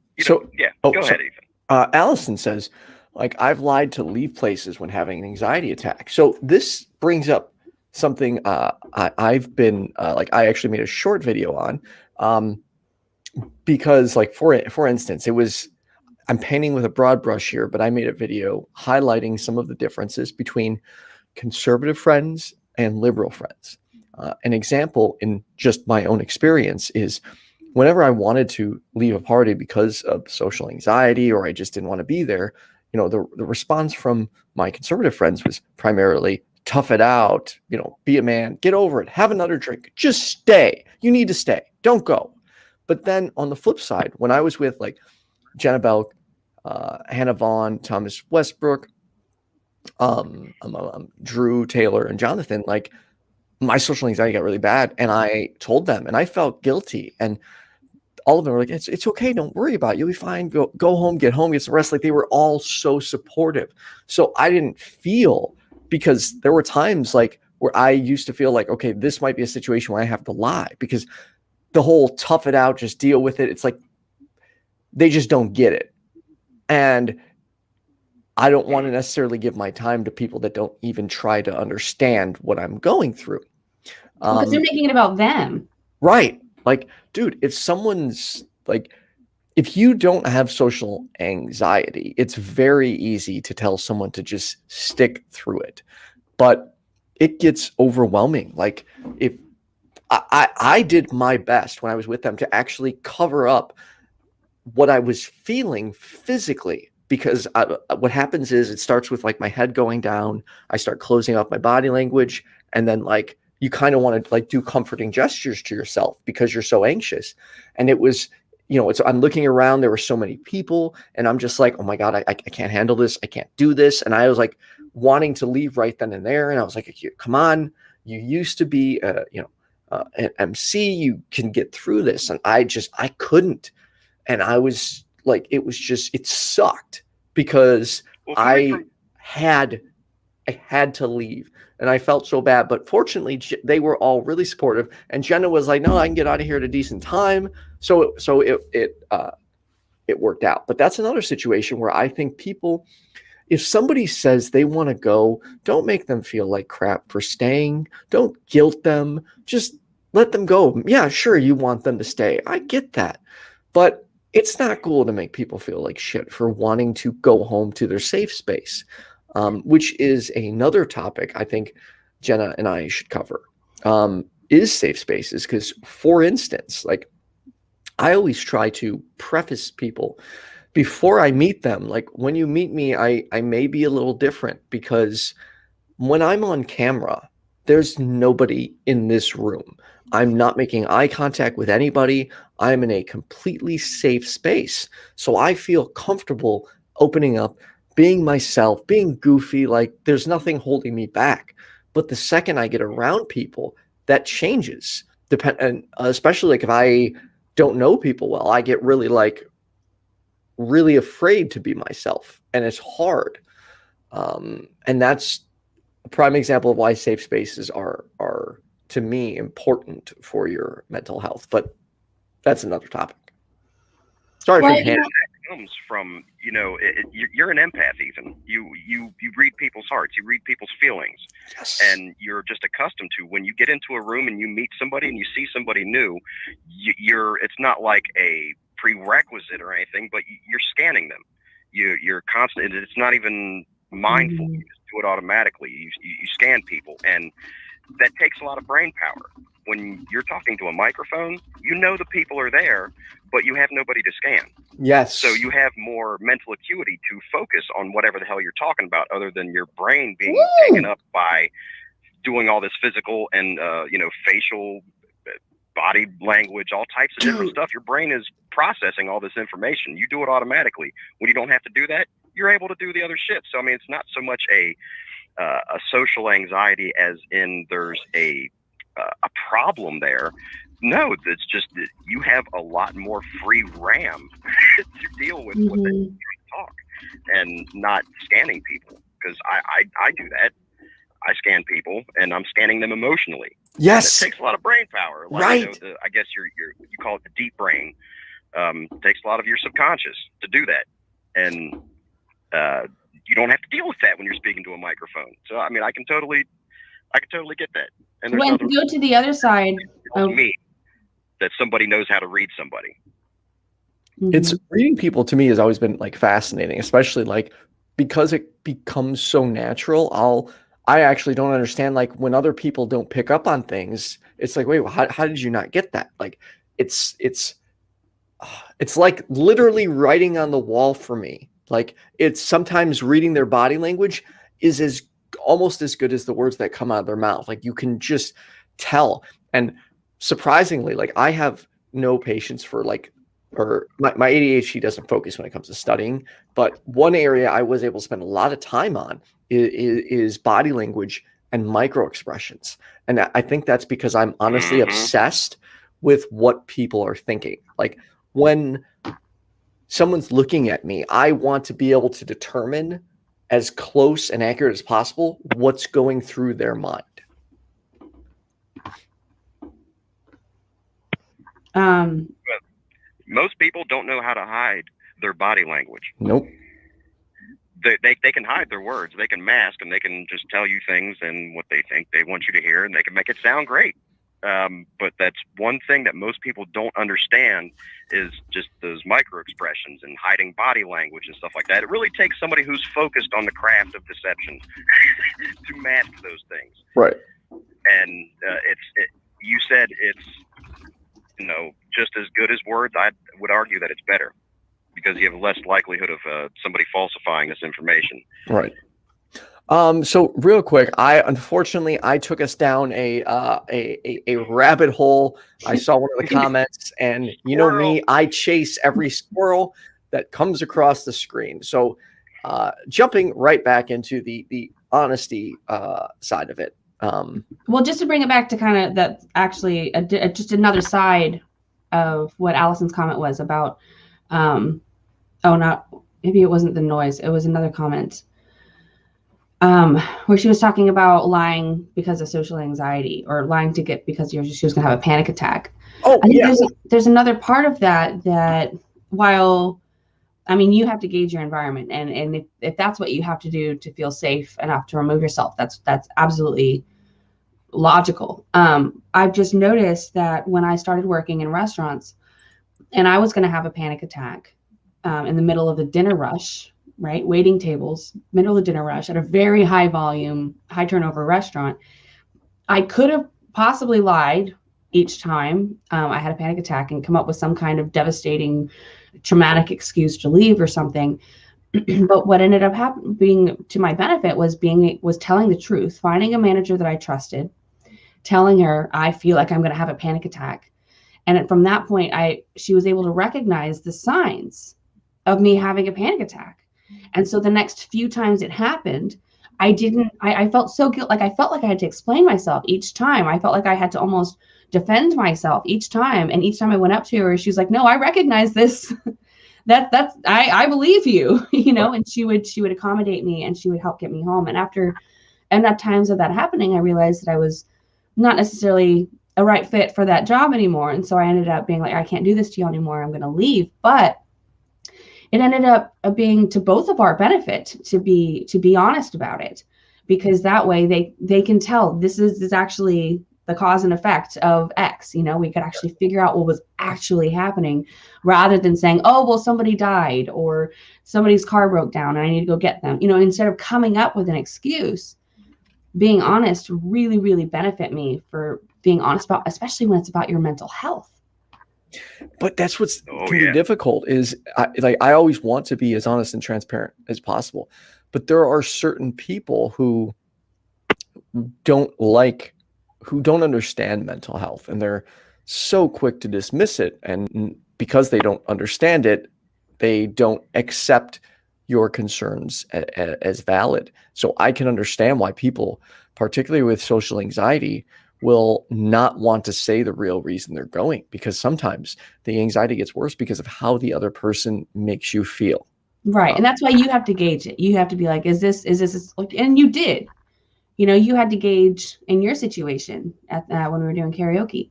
S3: go ahead, Ethan.
S1: Allison says, like, I've lied to leave places when having an anxiety attack. So this brings up something I've been I actually made a short video on, because, like, for instance, I'm painting with a broad brush here, but I made a video highlighting some of the differences between conservative friends and liberal friends. An example in just my own experience is whenever I wanted to leave a party because of social anxiety, or I just didn't want to be there, you know, the response from my conservative friends was primarily, tough it out, you know, be a man, get over it, have another drink, just stay. You need to stay. Don't go. But then on the flip side, when I was with, like, Jenna Belk, Hannah Vaughn, Thomas Westbrook, Drew Taylor, and Jonathan, like, my social anxiety got really bad, and I told them, and I felt guilty. And all of them were like, it's okay. Don't worry about it. You'll be fine. Go home, get some rest. Like they were all so supportive. So I didn't feel, because there were times like where I used to feel like, okay, this might be a situation where I have to lie, because the whole tough it out, just deal with it. It's like, they just don't get it. And I don't want to necessarily give my time to people that don't even try to understand what I'm going through.
S2: Because they're making it about them.
S1: Right. Like, dude, if you don't have social anxiety, it's very easy to tell someone to just stick through it. But it gets overwhelming. Like, if I did my best when I was with them to actually cover up what I was feeling physically, because what happens is it starts with like my head going down. I start closing off my body language, and then like you kind of want to like do comforting gestures to yourself because you're so anxious. And it was, I'm looking around, there were so many people, and I'm just like, oh my God, I can't handle this. I can't do this. And I was like wanting to leave right then and there. And I was like, come on, you used to be, an MC, you can get through this. And I couldn't. And I was like, it sucked, because I had to leave, and I felt so bad. But fortunately, they were all really supportive, and Jenna was like, no, I can get out of here at a decent time. So it worked out. But that's another situation where I think people, if somebody says they want to go, don't make them feel like crap for staying. Don't guilt them. Just let them go. Yeah, sure, you want them to stay. I get that. But it's not cool to make people feel like shit for wanting to go home to their safe space, which is another topic I think Jenna and I should cover, is safe spaces. Because, for instance, like I always try to preface people before I meet them. Like, when you meet me, I may be a little different, because when I'm on camera, there's nobody in this room. I'm not making eye contact with anybody. I'm in a completely safe space. So I feel comfortable opening up, being myself, being goofy. Like, there's nothing holding me back. But the second I get around people, that changes. And especially like if I don't know people well, I get really afraid to be myself, and it's hard. And that's a prime example of why safe spaces are to me important for your mental health. But that's another topic. Sorry for the hand.
S3: That comes from, you're an empath, Ethan. You read people's hearts, you read people's feelings.
S1: Yes.
S3: And you're just accustomed to, when you get into a room and you meet somebody and you see somebody new, it's not like a prerequisite or anything, but you're scanning them. You're constant. It's not even mindful. You just do it automatically. You scan people, and that takes a lot of brain power. When you're talking to a microphone, the people are there, but you have nobody to scan.
S1: Yes.
S3: So you have more mental acuity to focus on whatever the hell you're talking about, other than your brain being taken up by doing all this physical and facial, body language, all types of different stuff. Your brain is processing all this information. You do it automatically. When you don't have to do that, you're able to do the other shit. So, I mean, it's not so much a social anxiety as in there's a problem there. No, it's just that you have a lot more free RAM to deal with what they talk, and not scanning people. Because I do that. I scan people, and I'm scanning them emotionally.
S1: Yes,
S3: and it takes a lot of brain power. Like,
S1: right.
S3: I guess you call it the deep brain. It takes a lot of your subconscious to do that, and you don't have to deal with that when you're speaking to a microphone. So, I mean, I can totally get that. And
S2: when you go to the other side,
S3: me that somebody knows how to read somebody.
S1: It's reading people, to me, has always been like fascinating, especially like because it becomes so natural. I actually don't understand, like, when other people don't pick up on things. It's like, wait, how did you not get that? Like, it's like literally writing on the wall for me. Like, it's sometimes reading their body language is almost as good as the words that come out of their mouth. Like, you can just tell. And surprisingly, like, I have no patience for my ADHD doesn't focus when it comes to studying. But one area I was able to spend a lot of time on is body language and micro expressions. And I think that's because I'm honestly obsessed with what people are thinking. Like when someone's looking at me, I want to be able to determine as close and accurate as possible what's going through their mind.
S3: Most people don't know how to hide their body language.
S1: Nope.
S3: They can hide their words. They can mask, and they can just tell you things and what they think they want you to hear, and they can make it sound great. But that's one thing that most people don't understand is just those micro expressions and hiding body language and stuff like that. It really takes somebody who's focused on the craft of deception to mask those things.
S1: Right.
S3: And you said it's, just as good as words. I would argue that it's better because you have less likelihood of somebody falsifying this information.
S1: Right. So real quick, unfortunately I took us down a rabbit hole. I saw one of the comments, and you know me, I chase every squirrel that comes across the screen. So jumping right back into the honesty side of it.
S2: Well, just to bring it back to kind of that, actually just another side of what Allison's comment was about. Maybe it wasn't the noise. It was another comment. Where she was talking about lying because of social anxiety, or lying because she was going to have a panic attack.
S1: Oh,
S2: I think
S1: yeah.
S2: There's another part of that while, I mean, you have to gauge your environment, and if that's what you have to do to feel safe enough to remove yourself, that's absolutely logical. I've just noticed that when I started working in restaurants, and I was going to have a panic attack in the middle of the dinner rush. Right, waiting tables, middle of the dinner rush at a very high volume, high turnover restaurant. I could have possibly lied each time I had a panic attack and come up with some kind of devastating, traumatic excuse to leave or something. But what ended up being to my benefit was telling the truth, finding a manager that I trusted, telling her I feel like I'm going to have a panic attack, and from that point, she was able to recognize the signs of me having a panic attack. And so the next few times it happened, I felt so guilty. Like I felt like I had to explain myself each time. I felt like I had to almost defend myself each time. And each time I went up to her, she was like, "No, I recognize this. I believe you," and she would accommodate me, and she would help get me home. And after enough times of that happening, I realized that I was not necessarily a right fit for that job anymore. And so I ended up being like, "I can't do this to you anymore. I'm going to leave." But it ended up being to both of our benefit to be honest about it, because that way they can tell this is actually the cause and effect of X. We could actually figure out what was actually happening, rather than saying, "Oh, well, somebody died, or somebody's car broke down and I need to go get them." Instead of coming up with an excuse, being honest really, really benefit me for being honest about, especially when it's about your mental health.
S1: But that's what's can be difficult is I always want to be as honest and transparent as possible. But there are certain people who don't understand mental health, and they're so quick to dismiss it. And because they don't understand it, they don't accept your concerns as valid. So I can understand why people, particularly with social anxiety, will not want to say the real reason they're going, because sometimes the anxiety gets worse because of how the other person makes you feel.
S2: Right. And that's why you have to gauge it. You have to be like, is this, and you did, you had to gauge in your situation when we were doing karaoke,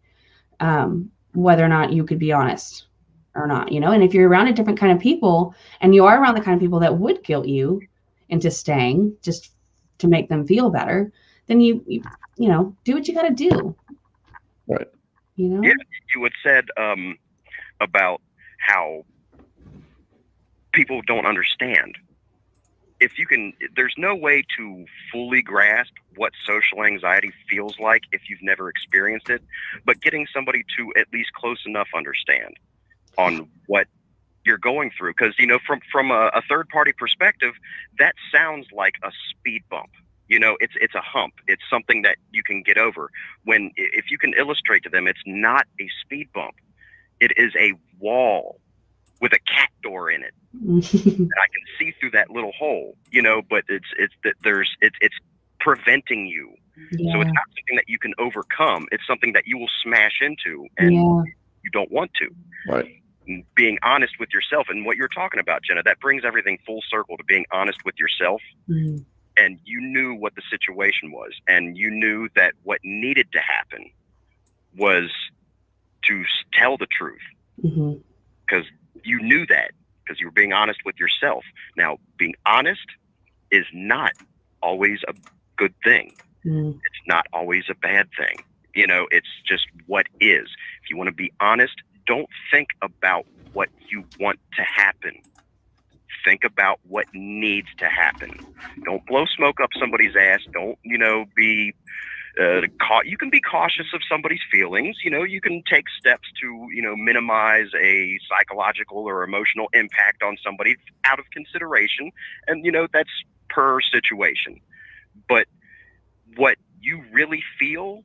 S2: whether or not you could be honest or not, and if you're around a different kind of people, and you are around the kind of people that would guilt you into staying just to make them feel better, then you do what you got to do.
S1: Right.
S3: Yeah, you had said about how people don't understand. There's no way to fully grasp what social anxiety feels like if you've never experienced it, but getting somebody to at least close enough understand on what you're going through. Because, from a third party perspective, that sounds like a speed bump. It's a hump. It's something that you can get over. If you can illustrate to them, it's not a speed bump. It is a wall with a cat door in it. And I can see through that little hole, but it's preventing you
S2: Yeah.
S3: So it's not something that you can overcome. It's something that you will smash into, and you don't want to.
S1: Right.
S3: And being honest with yourself, and what you're talking about, Jenna, that brings everything full circle to being honest with yourself.
S2: Mm.
S3: And you knew what the situation was, and you knew that what needed to happen was to tell the truth, because you knew that, because you were being honest with yourself. Now, being honest is not always a good thing. It's not always a bad thing. You know, it's just what is. If you want to be honest, don't think about what you want to happen. Think about what needs to happen. Don't blow smoke up somebody's ass. Don't, be you can be cautious of somebody's feelings. You can take steps to, minimize a psychological or emotional impact on somebody out of consideration. And, that's per situation. But what you really feel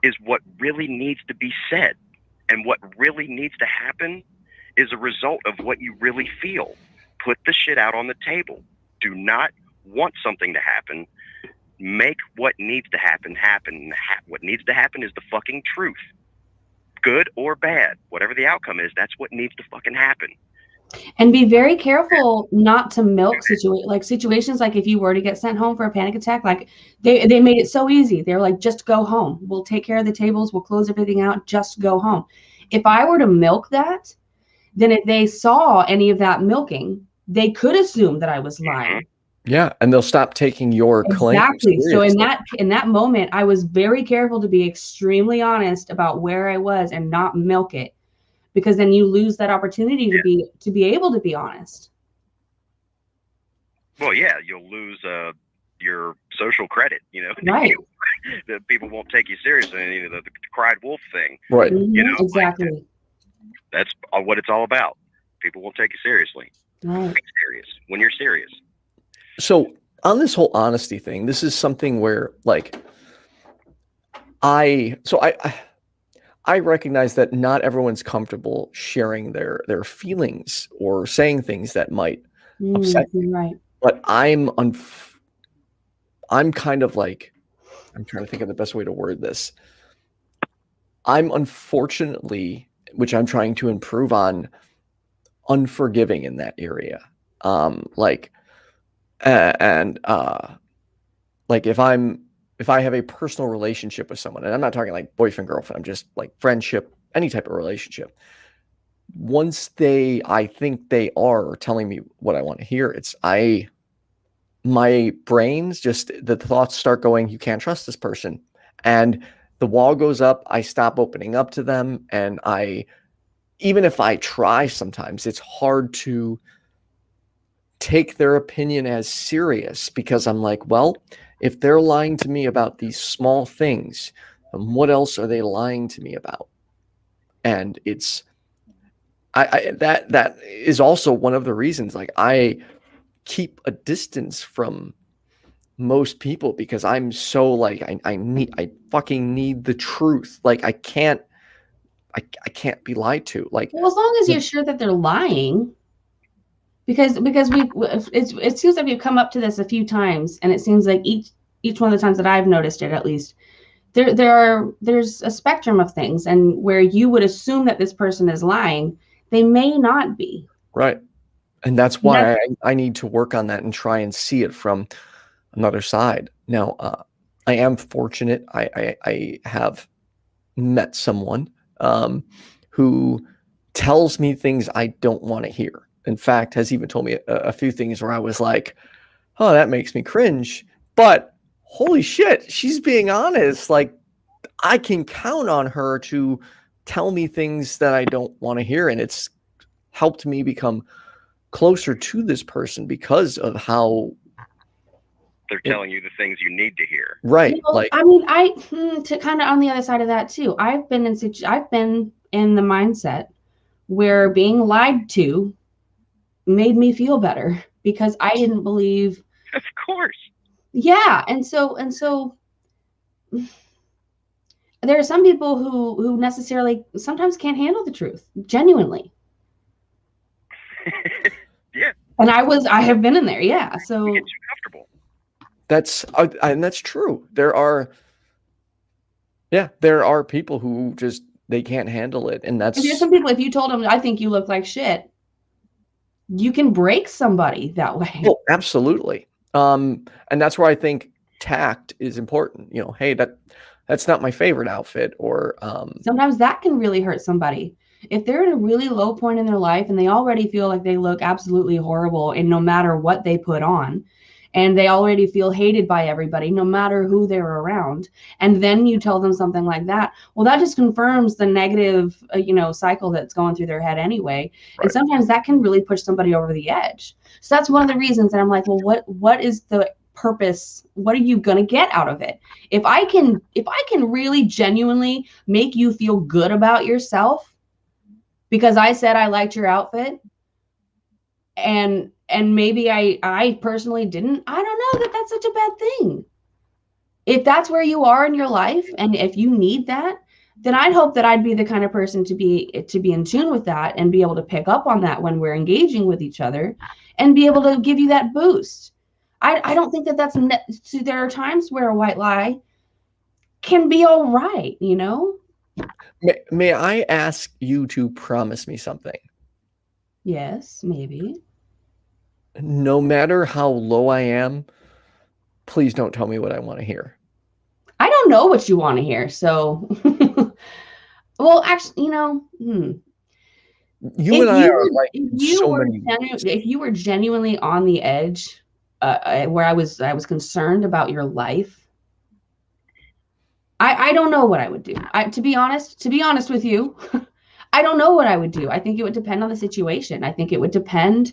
S3: is what really needs to be said. And what really needs to happen is a result of what you really feel. Put the shit out on the table. Do not want something to happen. Make what needs to happen happen. What needs to happen is the fucking truth. Good or bad, whatever the outcome is, that's what needs to fucking happen.
S2: And be very careful not to milk situations like if you were to get sent home for a panic attack, like they made it so easy. They're like, just go home. We'll take care of the tables. We'll close everything out. Just go home. If I were to milk that, then if they saw any of that milking, they could assume that I was lying.
S1: Yeah, and they'll stop taking your claim
S2: Exactly. So
S1: seriously.
S2: in that moment, I was very careful to be extremely honest about where I was and not milk it, because then you lose that opportunity to be able to be honest.
S3: Well, yeah, you'll lose your social credit.
S2: Right.
S3: People won't take you seriously. The cried wolf thing.
S1: Right.
S2: Exactly.
S3: Like, that's what it's all about. People won't take you seriously.
S2: Right.
S3: Be serious when you're serious.
S1: So on this whole honesty thing, this is something where like I recognize that not everyone's comfortable sharing their feelings or saying things that might upset you.
S2: Right.
S1: But I'm kind of like, I'm trying to think of the best way to word this. I'm unfortunately, which I'm trying to improve on, unforgiving in that area. Like if I have a personal relationship with someone, and I'm not talking like boyfriend, girlfriend, I'm just like friendship, any type of relationship. Once I think they are telling me what I want to hear, my brain's just, the thoughts start going, you can't trust this person. And the wall goes up, I stop opening up to them. And even if I try sometimes, it's hard to take their opinion as serious, because I'm like, well, if they're lying to me about these small things, what else are they lying to me about? And it's, that is also one of the reasons, like, I keep a distance from most people, because I'm so like, I fucking need the truth. Like, I can't be lied to. Like,
S2: well, as long as you're sure that they're lying, because it seems like we've come up to this a few times, and it seems like each one of the times that I've noticed it, at least, there's a spectrum of things, and where you would assume that this person is lying, they may not be.
S1: Right. And that's why I need to work on that and try and see it from another side. Now, I am fortunate. I have met someone who tells me things I don't want to hear. In fact, has even told me a few things where I was like, oh, that makes me cringe. But holy shit, she's being honest. Like, I can count on her to tell me things that I don't want to hear. And it's helped me become closer to this person because of how
S3: they're telling you the things you need to hear.
S1: Right.
S2: Like, I mean, to kind of on the other side of that too, I've been in the mindset where being lied to made me feel better, because I didn't believe.
S3: Of course.
S2: Yeah. And so there are some people who necessarily sometimes can't handle the truth, genuinely.
S3: Yeah.
S2: And I have been in there. Yeah. So
S3: get you comfortable.
S1: And that's true. There are people who just, they can't handle it. And that's,
S2: there's some people, if you told them, I think you look like shit, you can break somebody that way.
S1: Oh, absolutely. And that's where I think tact is important. Hey, that's not my favorite outfit, or
S2: sometimes that can really hurt somebody. If they're at a really low point in their life and they already feel like they look absolutely horrible, and no matter what they put on, and they already feel hated by everybody, no matter who they're around, and then you tell them something like that, well, that just confirms the negative, cycle that's going through their head anyway. Right. And sometimes that can really push somebody over the edge. So that's one of the reasons that I'm like, well, what is the purpose? What are you going to get out of it? If I can really genuinely make you feel good about yourself because I said I liked your outfit, and maybe I personally didn't, I don't know that that's such a bad thing. If that's where you are in your life, and if you need that, then I'd hope that I'd be the kind of person to be in tune with that and be able to pick up on that when we're engaging with each other and be able to give you that boost. I don't think that's there are times where a white lie can be all right,
S1: May I ask you to promise me something?
S2: Yes, maybe.
S1: No matter how low I am, please don't tell me what I want to hear.
S2: I don't know what you want to hear, so well, actually,
S1: You and I are like so many.
S2: If you were genuinely on the edge, where I was concerned about your life, I don't know what I would do. To be honest with you, I don't know what I would do. I think it would depend on the situation. I think it would depend.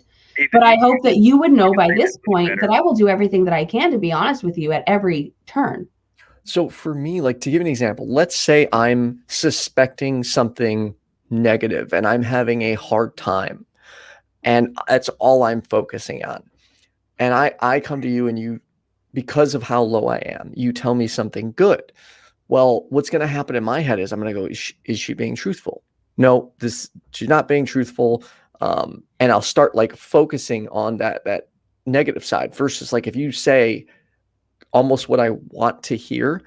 S2: But I hope that you would know by this point that I will do everything that I can to be honest with you at every turn.
S1: So for me, like, to give an example, let's say I'm suspecting something negative and I'm having a hard time, and that's all I'm focusing on. And I come to you, and you, because of how low I am, you tell me something good. Well, what's going to happen in my head is I'm going to go, is she being truthful? No, she's not being truthful. And I'll start like focusing on that negative side versus like if you say almost what I want to hear,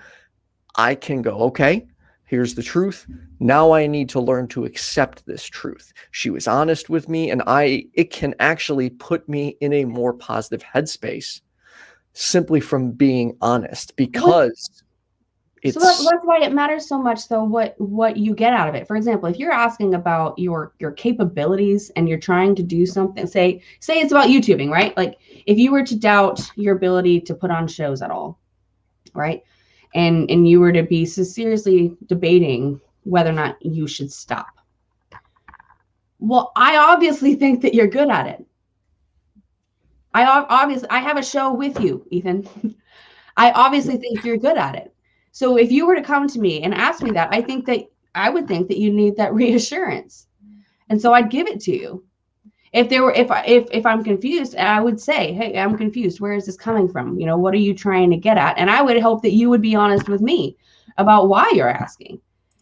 S1: I can go, okay, here's the truth. Now I need to learn to accept this truth. She was honest with me, and it can actually put me in a more positive headspace simply from being honest, because
S2: so that's why it matters so much, though, what you get out of it. For example, if you're asking about your capabilities and you're trying to do something, say it's about YouTubing, right? Like if you were to doubt your ability to put on shows at all, right? And you were to be seriously debating whether or not you should stop. Well, I obviously think that you're good at it. I have a show with you, Ethan. I obviously think you're good at it. So if you were to come to me and ask me that, I would think that you need that reassurance. And so I'd give it to you. If I'm confused, I would say, hey, I'm confused. Where is this coming from? What are you trying to get at? And I would hope that you would be honest with me about why you're asking,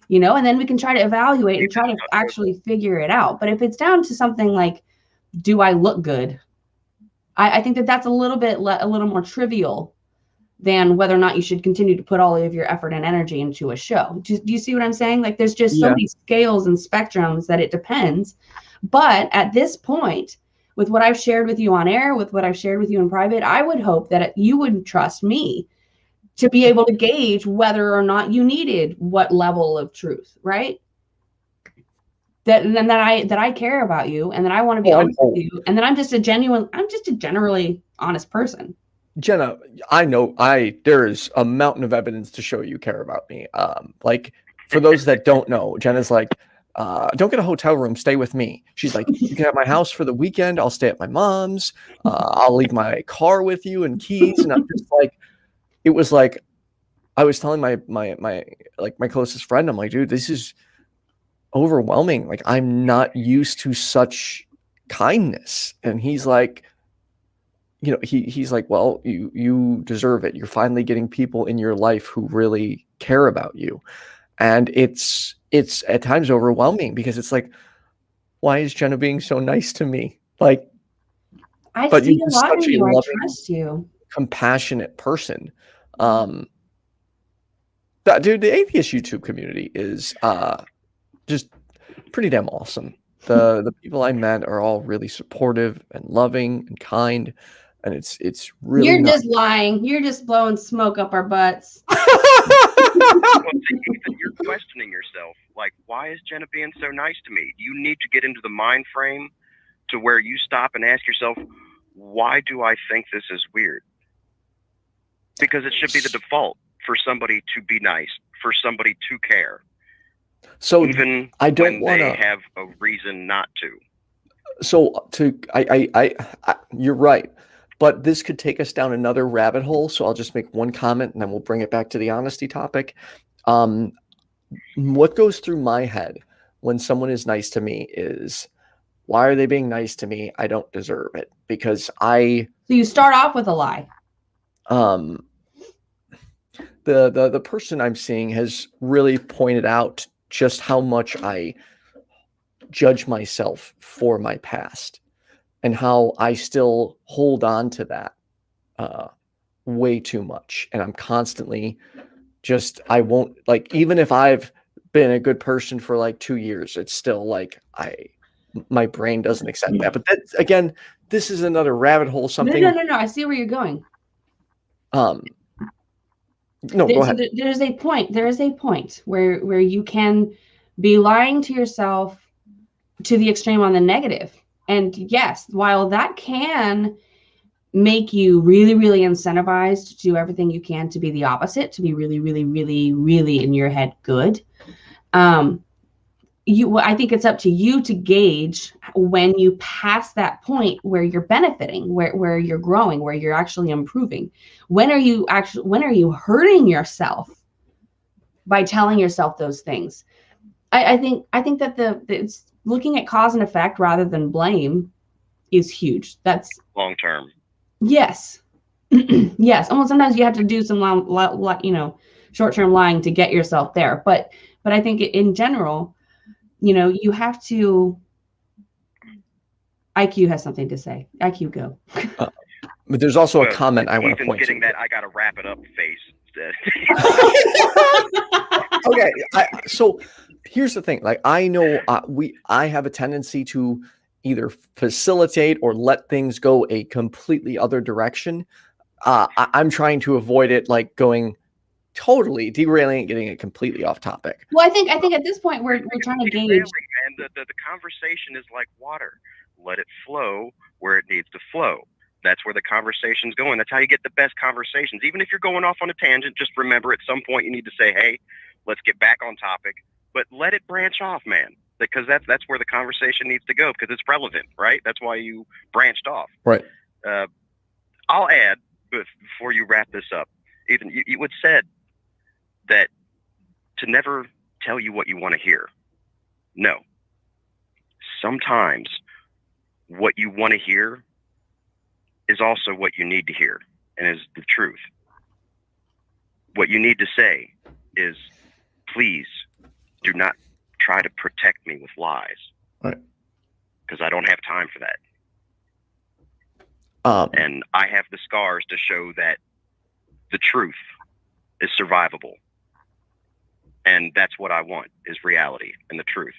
S2: and then we can try to evaluate and try to actually figure it out. But if it's down to something like, do I look good? I think that's a little more trivial than whether or not you should continue to put all of your effort and energy into a show. Do you see what I'm saying? Like there's just so many scales and spectrums that it depends. But at this point, with what I've shared with you on air, with what I've shared with you in private, I would hope that you would trust me to be able to gauge whether or not you needed what level of truth, right? That I care about you, and that I want to be honest with you, and that I'm just a generally honest person.
S1: Jenna, I know there's a mountain of evidence to show you care about me. Like for those that don't know, Jenna's like, don't get a hotel room, stay with me. She's like, you can have my house for the weekend. I'll stay at my mom's. I'll leave my car with you and keys. And I'm just like, it was like, I was telling my closest friend, I'm like, dude, this is overwhelming. Like, I'm not used to such kindness. And he's like, he's like, well, you deserve it. You're finally getting people in your life who really care about you. And it's at times overwhelming because it's like, why is Jenna being so nice to me? Like,
S2: I see a lot in you. I trust you.
S1: compassionate person. Dude, the atheist YouTube community is just pretty damn awesome. The people I met are all really supportive and loving and kind, and it's really
S2: You're
S1: nice.
S2: just lying. You're just blowing smoke up our butts.
S3: Well, see, Ethan, you're questioning yourself. Like, why is Jenna being so nice to me? You need to get into the mind frame to where you stop and ask yourself, why do I think this is weird? Because it should be the default for somebody to be nice, for somebody to care.
S1: So
S3: even
S1: I don't
S3: when
S1: want
S3: they have a reason not to.
S1: So I you're right, but this could take us down another rabbit hole. So I'll just make one comment and then we'll bring it back to the honesty topic. What goes through my head when someone is nice to me is, why are they being nice to me? I don't deserve it, because
S2: So you start off with a lie.
S1: The person I'm seeing has really pointed out just how much I judge myself for my past and how I still hold on to that way too much. And I'm constantly I won't, like, even if I've been a good person for like 2 years, it's still like my brain doesn't accept that. But that's, again, this is another rabbit hole. Something.
S2: No. I see where you're going.
S1: No, go ahead.
S2: There's a point. There is a point where you can be lying to yourself to the extreme on the negative. And yes, while that can make you really, really incentivized to do everything you can to be the opposite, to be really, really, really, really in your head good. I think it's up to you to gauge when you pass that point where you're benefiting, where you're growing, where you're actually improving. When are you hurting yourself by telling yourself those things? I think that it's looking at cause and effect rather than blame is huge. That's
S3: long term.
S2: Yes. Yes. Almost sometimes you have to do some short-term lying to get yourself there. But I think in general, you have to. IQ has something to say. IQ, go.
S1: But there's also a comment I want to point
S3: getting
S1: to.
S3: that I got to wrap it up face.
S1: Okay. So here's the thing. Like, I know I have a tendency to either facilitate or let things go a completely other direction. I'm trying to avoid it, like going totally derailing and getting it completely off topic.
S2: Well, I think at this point we're trying to gauge.
S3: And the conversation is like water. Let it flow where it needs to flow. That's where the conversation's going. That's how you get the best conversations. Even if you're going off on a tangent, just remember at some point you need to say, hey, let's get back on topic. But let it branch off, man. Because that's where the conversation needs to go, because it's relevant, right? That's why you branched off.
S1: Right.
S3: I'll add, before you wrap this up, Ethan, you had said that to never tell you what you want to hear. No. Sometimes what you want to hear is also what you need to hear and is the truth. What you need to say is, please do not try to protect me with lies.
S1: Right.
S3: Because I don't have time for that. And I have the scars to show that the truth is survivable. And that's what I want, is reality and the truth.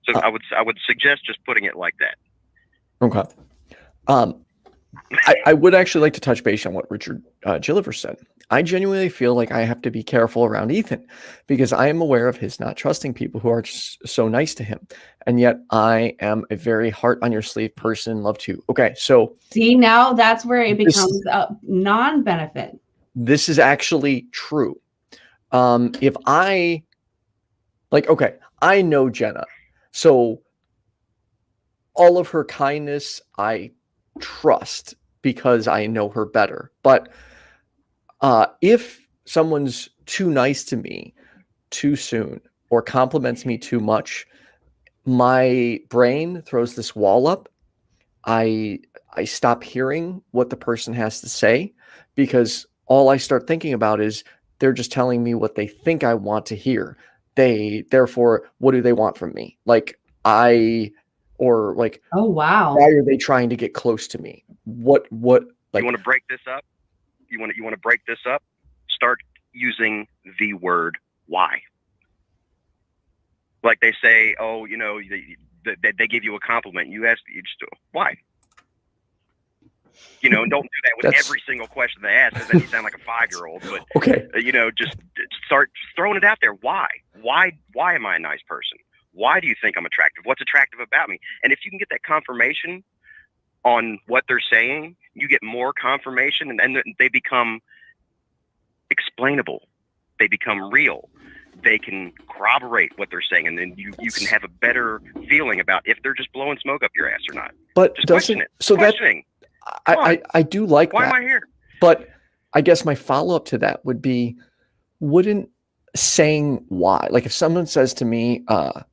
S3: So I would suggest just putting it like that.
S1: Okay. I would actually like to touch base on what Richard Gilliver said. I genuinely feel like I have to be careful around Ethan because I am aware of his not trusting people who are just so nice to him. And yet I am a very heart on your sleeve person, love to. Okay, so. See,
S2: now that's where it becomes a non-benefit.
S1: This is actually true. If I, okay, I know Jenna. So all of her kindness, I trust because I know her better. But if someone's too nice to me too soon or compliments me too much, my brain throws this wall up. I stop hearing what the person has to say because all I start thinking about is they're just telling me what they think I want to hear. Therefore, what do they want from me? Like, I or like,
S2: oh wow,
S1: why are they trying to get close to me? What like,
S3: you want to break this up? You want to break this up? Start using the word why. Like they say, oh, you know, they give you a compliment. You ask, you just why? You know, and don't do that with every single question they ask, because then you sound like a 5-year-old. But
S1: okay,
S3: you know, just start throwing it out there. Why? Why am I a nice person? Why do you think I'm attractive? What's attractive about me? And if you can get that confirmation on what they're saying, you get more confirmation, and they become explainable. They become real. They can corroborate what they're saying, and then you can have a better feeling about if they're just blowing smoke up your ass or not.
S1: But
S3: just question it.
S1: So
S3: questioning.
S1: I do like
S3: why
S1: that.
S3: Am I here?
S1: But I guess my follow-up to that would be, wouldn't saying why, like if someone says to me, I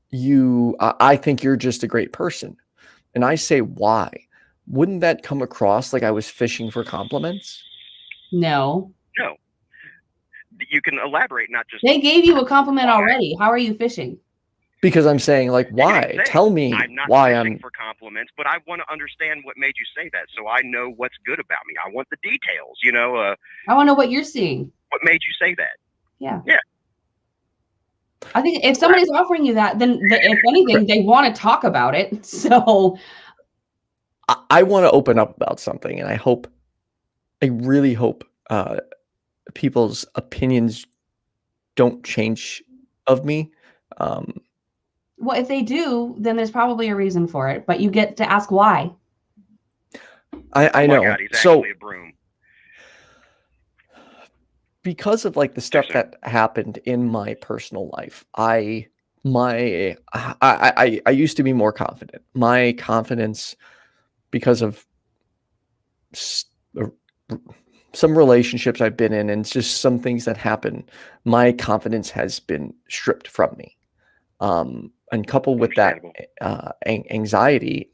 S1: think you're just a great person, and I say why, wouldn't that come across like I was fishing for compliments?
S2: No.
S3: You can elaborate, not just.
S2: They gave you a compliment already. How are you fishing?
S1: Because I'm saying, like, why? Tell me
S3: I'm not
S1: why
S3: fishing for compliments, but I want to understand what made you say that, so I know what's good about me. I want the details, you know.
S2: I want to know what you're seeing.
S3: What made you say that?
S2: Yeah.
S3: Yeah.
S2: I think if somebody's offering you that, then if anything, they want to talk about it. So
S1: I want to open up about something, and I really hope people's opinions don't change of me.
S2: Well, if they do, then there's probably a reason for it, but you get to ask why.
S1: I know.
S3: God, he's
S1: so
S3: actually a broom.
S1: Because of like the stuff that happened in my personal life, I used to be more confident. My confidence, because of some relationships I've been in and just some things that happen, my confidence has been stripped from me. And coupled with that anxiety,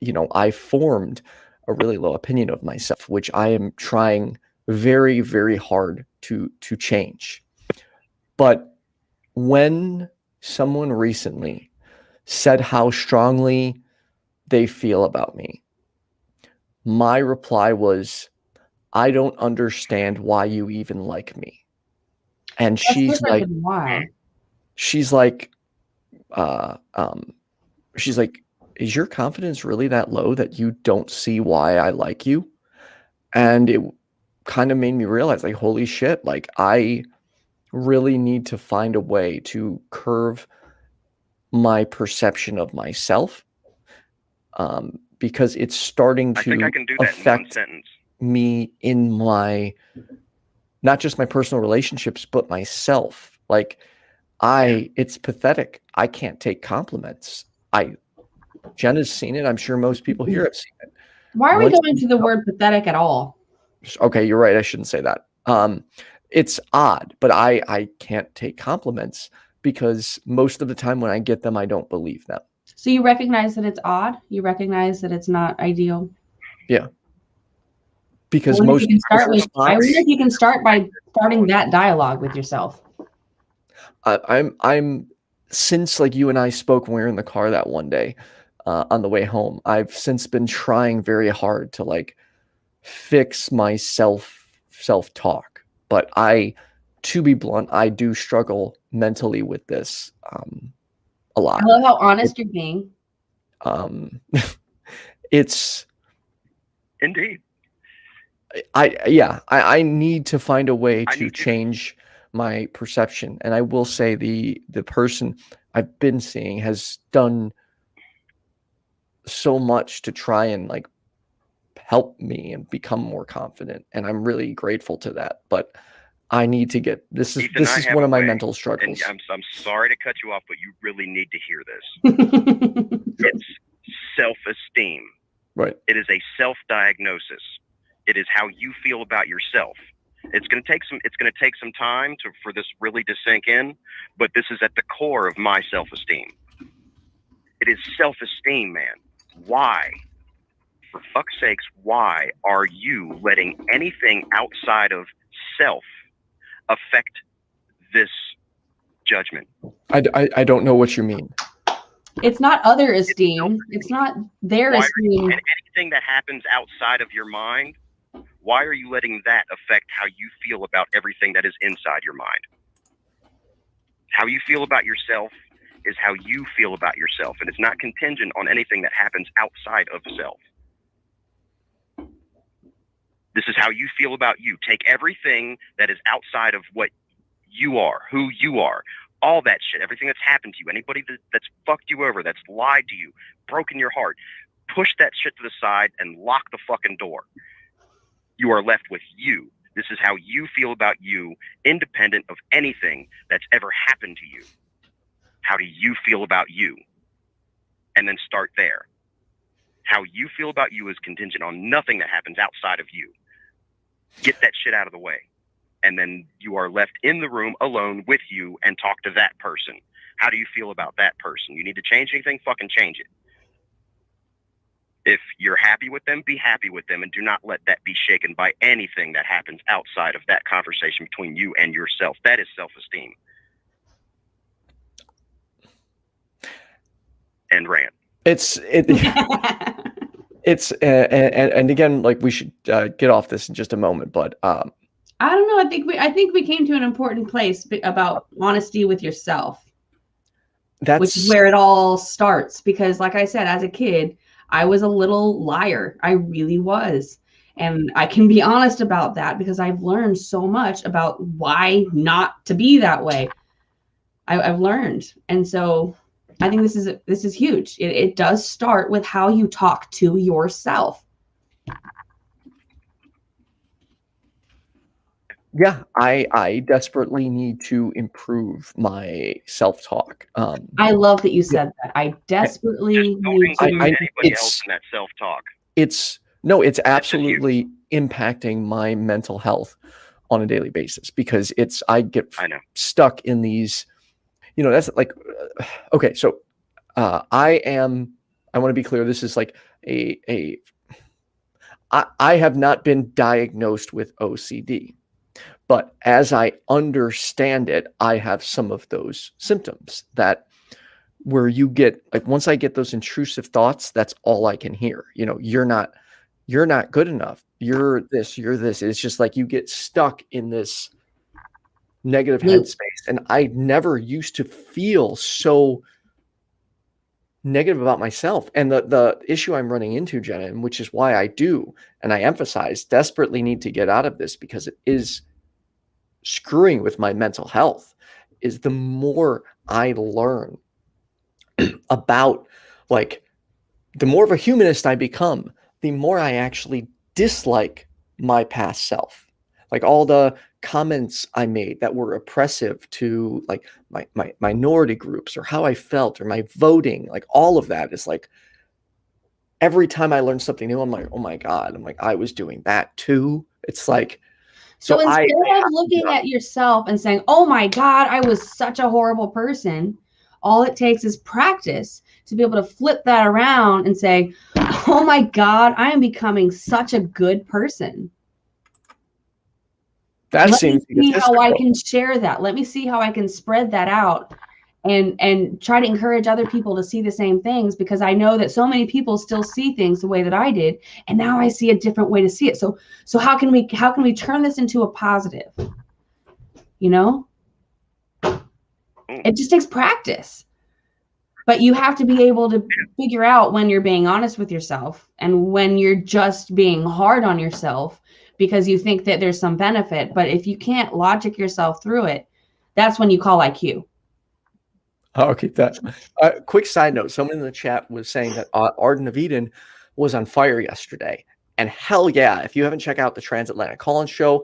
S1: you know, I formed a really low opinion of myself, which I am trying very, very hard to change. But when someone recently said how strongly they feel about me, my reply was, I don't understand why you even like me. And she's like,
S2: why?
S1: She's like, is your confidence really that low that you don't see why I like you? And it kind of made me realize, like, holy shit, like I really need to find a way to curve my perception of myself, because it's starting to affect me in my, not just my personal relationships, but myself. Like it's pathetic. I can't take compliments. Jenna's seen it. I'm sure most people here have seen it.
S2: Why are we going to the word pathetic at all?
S1: Okay, you're right. I shouldn't say that. It's odd, but I can't take compliments because most of the time when I get them, I don't believe them.
S2: So you recognize that it's odd? You recognize that it's not ideal?
S1: Yeah. Because
S2: I wonder if you can start by starting that dialogue with yourself.
S1: I'm since like you and I spoke when we were in the car that one day on the way home, I've since been trying very hard to like fix my self-talk. But to be blunt, I do struggle mentally with this a lot.
S2: I love how honest you're being.
S1: It's
S3: indeed.
S1: I need to find a way to change my perception. And I will say the person I've been seeing has done so much to try and like help me and become more confident. And I'm really grateful to that. But I need to get this is one of my mental struggles.
S3: And I'm sorry to cut you off, but you really need to hear this. It's self-esteem.
S1: Right.
S3: It is a self-diagnosis. It is how you feel about yourself. It's going to take some time for this really to sink in, but this is at the core of my self-esteem. It is self-esteem, man. Why? For fuck's sakes, why are you letting anything outside of self affect this judgment?
S1: I don't know what you mean.
S2: It's not other esteem. It's not their esteem.
S3: And anything that happens outside of your mind, why are you letting that affect how you feel about everything that is inside your mind? How you feel about yourself is how you feel about yourself, and it's not contingent on anything that happens outside of self. This is how you feel about you. Take everything that is outside of what you are, who you are, all that shit, everything that's happened to you, anybody that's fucked you over, that's lied to you, broken your heart, push that shit to the side and lock the fucking door. You are left with you. This is how you feel about you, independent of anything that's ever happened to you. How do you feel about you? And then start there. How you feel about you is contingent on nothing that happens outside of you. Get that shit out of the way. And then you are left in the room alone with you and talk to that person. How do you feel about that person? You need to change anything? Fucking change it. If you're happy with them, be happy with them, and do not let that be shaken by anything that happens outside of that conversation between you and yourself. That is self-esteem. And rant.
S1: And again, like, we should get off this in just a moment, but
S2: I don't know. I think we came to an important place about honesty with yourself. Which is where it all starts. Because, like I said, as a kid, I was a little liar. I really was. And I can be honest about that because I've learned so much about why not to be that way. I've learned. And so I think this is huge. It does start with how you talk to yourself.
S1: Yeah, I desperately need to improve my self-talk.
S2: I love that you said that. I desperately need to.
S3: Anybody else in that self-talk.
S1: It's absolutely impacting my mental health on a daily basis because I get stuck in these, that's like, okay, so I want to be clear. This is like I have not been diagnosed with OCD. But as I understand it, I have some of those symptoms that where you get, like, once I get those intrusive thoughts, that's all I can hear. You're not good enough. You're this. It's just like you get stuck in this negative headspace. And I never used to feel so negative about myself. And the issue I'm running into, Jenna, and which is why I do, and I emphasize, desperately need to get out of this because it is screwing with my mental health, is the more I learn about, like, the more of a humanist I become, the more I actually dislike my past self. Like, all the comments I made that were oppressive to, like, my minority groups, or how I felt, or my voting, like, all of that is like, every time I learn something new, I'm like, oh my God, I'm like, I was doing that too. It's like,
S2: so instead of looking at yourself and saying, oh my God, I was such a horrible person, all it takes is practice to be able to flip that around and say, oh my God, I am becoming such a good person. Let me see how I can share that. Let me see how I can spread that out and try to encourage other people to see the same things, because I know that so many people still see things the way that I did, and now I see a different way to see it. So how can we turn this into a positive? It just takes practice. But you have to be able to figure out when you're being honest with yourself and when you're just being hard on yourself because you think that there's some benefit. But if you can't logic yourself through it, that's when you call IQ.
S1: I'll keep that. Quick side note. Someone in the chat was saying that Arden of Eden was on fire yesterday. And hell yeah, if you haven't checked out the Transatlantic Call-In show,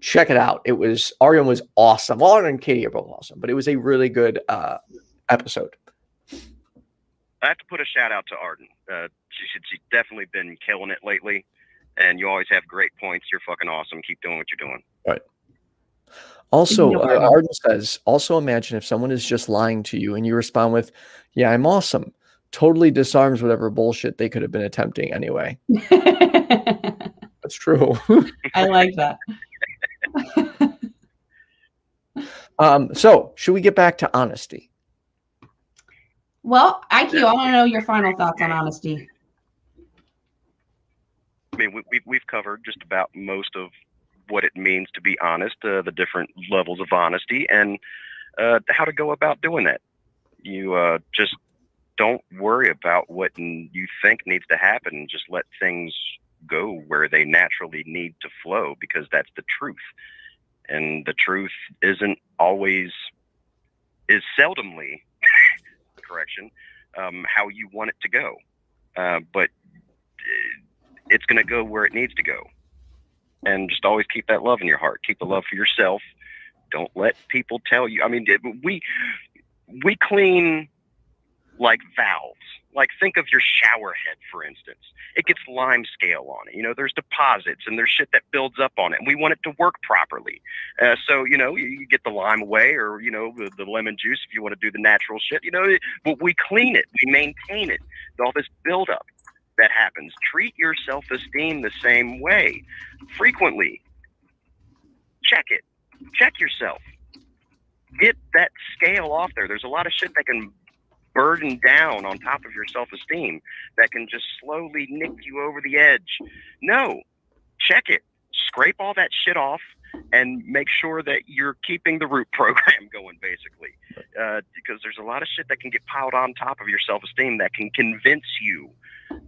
S1: check it out. Arden was awesome. Well, Arden and Katie are both awesome, but it was a really good episode.
S3: I have to put a shout out to Arden. She's definitely been killing it lately, and you always have great points. You're fucking awesome. Keep doing what you're doing.
S1: Right. Also, Arden says, also imagine if someone is just lying to you and you respond with, yeah, I'm awesome. Totally disarms whatever bullshit they could have been attempting anyway. That's true.
S2: I like that.
S1: So should we get back to honesty?
S2: Well, IQ, I want to know your final thoughts on honesty.
S3: I mean, we've covered just about most of what it means to be honest, the different levels of honesty, and how to go about doing that. You just don't worry about what you think needs to happen. Just let things go where they naturally need to flow, because that's the truth. And the truth is seldomly, correction, how you want it to go. But it's going to go where it needs to go. And just always keep that love in your heart. Keep the love for yourself. Don't let people tell you. I mean, we clean like valves. Like, think of your shower head, for instance. It gets lime scale on it. You know, there's deposits and there's shit that builds up on it, and we want it to work properly. So, you know, you get the lime away, or, you know, the lemon juice if you want to do the natural shit. You know, but we clean it. We maintain it. All this buildup that happens. Treat your self-esteem the same way. Frequently. Check it. Check yourself. Get that scale off there. There's a lot of shit that can burden down on top of your self-esteem that can just slowly nick you over the edge. No, check it. Scrape all that shit off and make sure that you're keeping the root program going, basically. Because there's a lot of shit that can get piled on top of your self-esteem that can convince you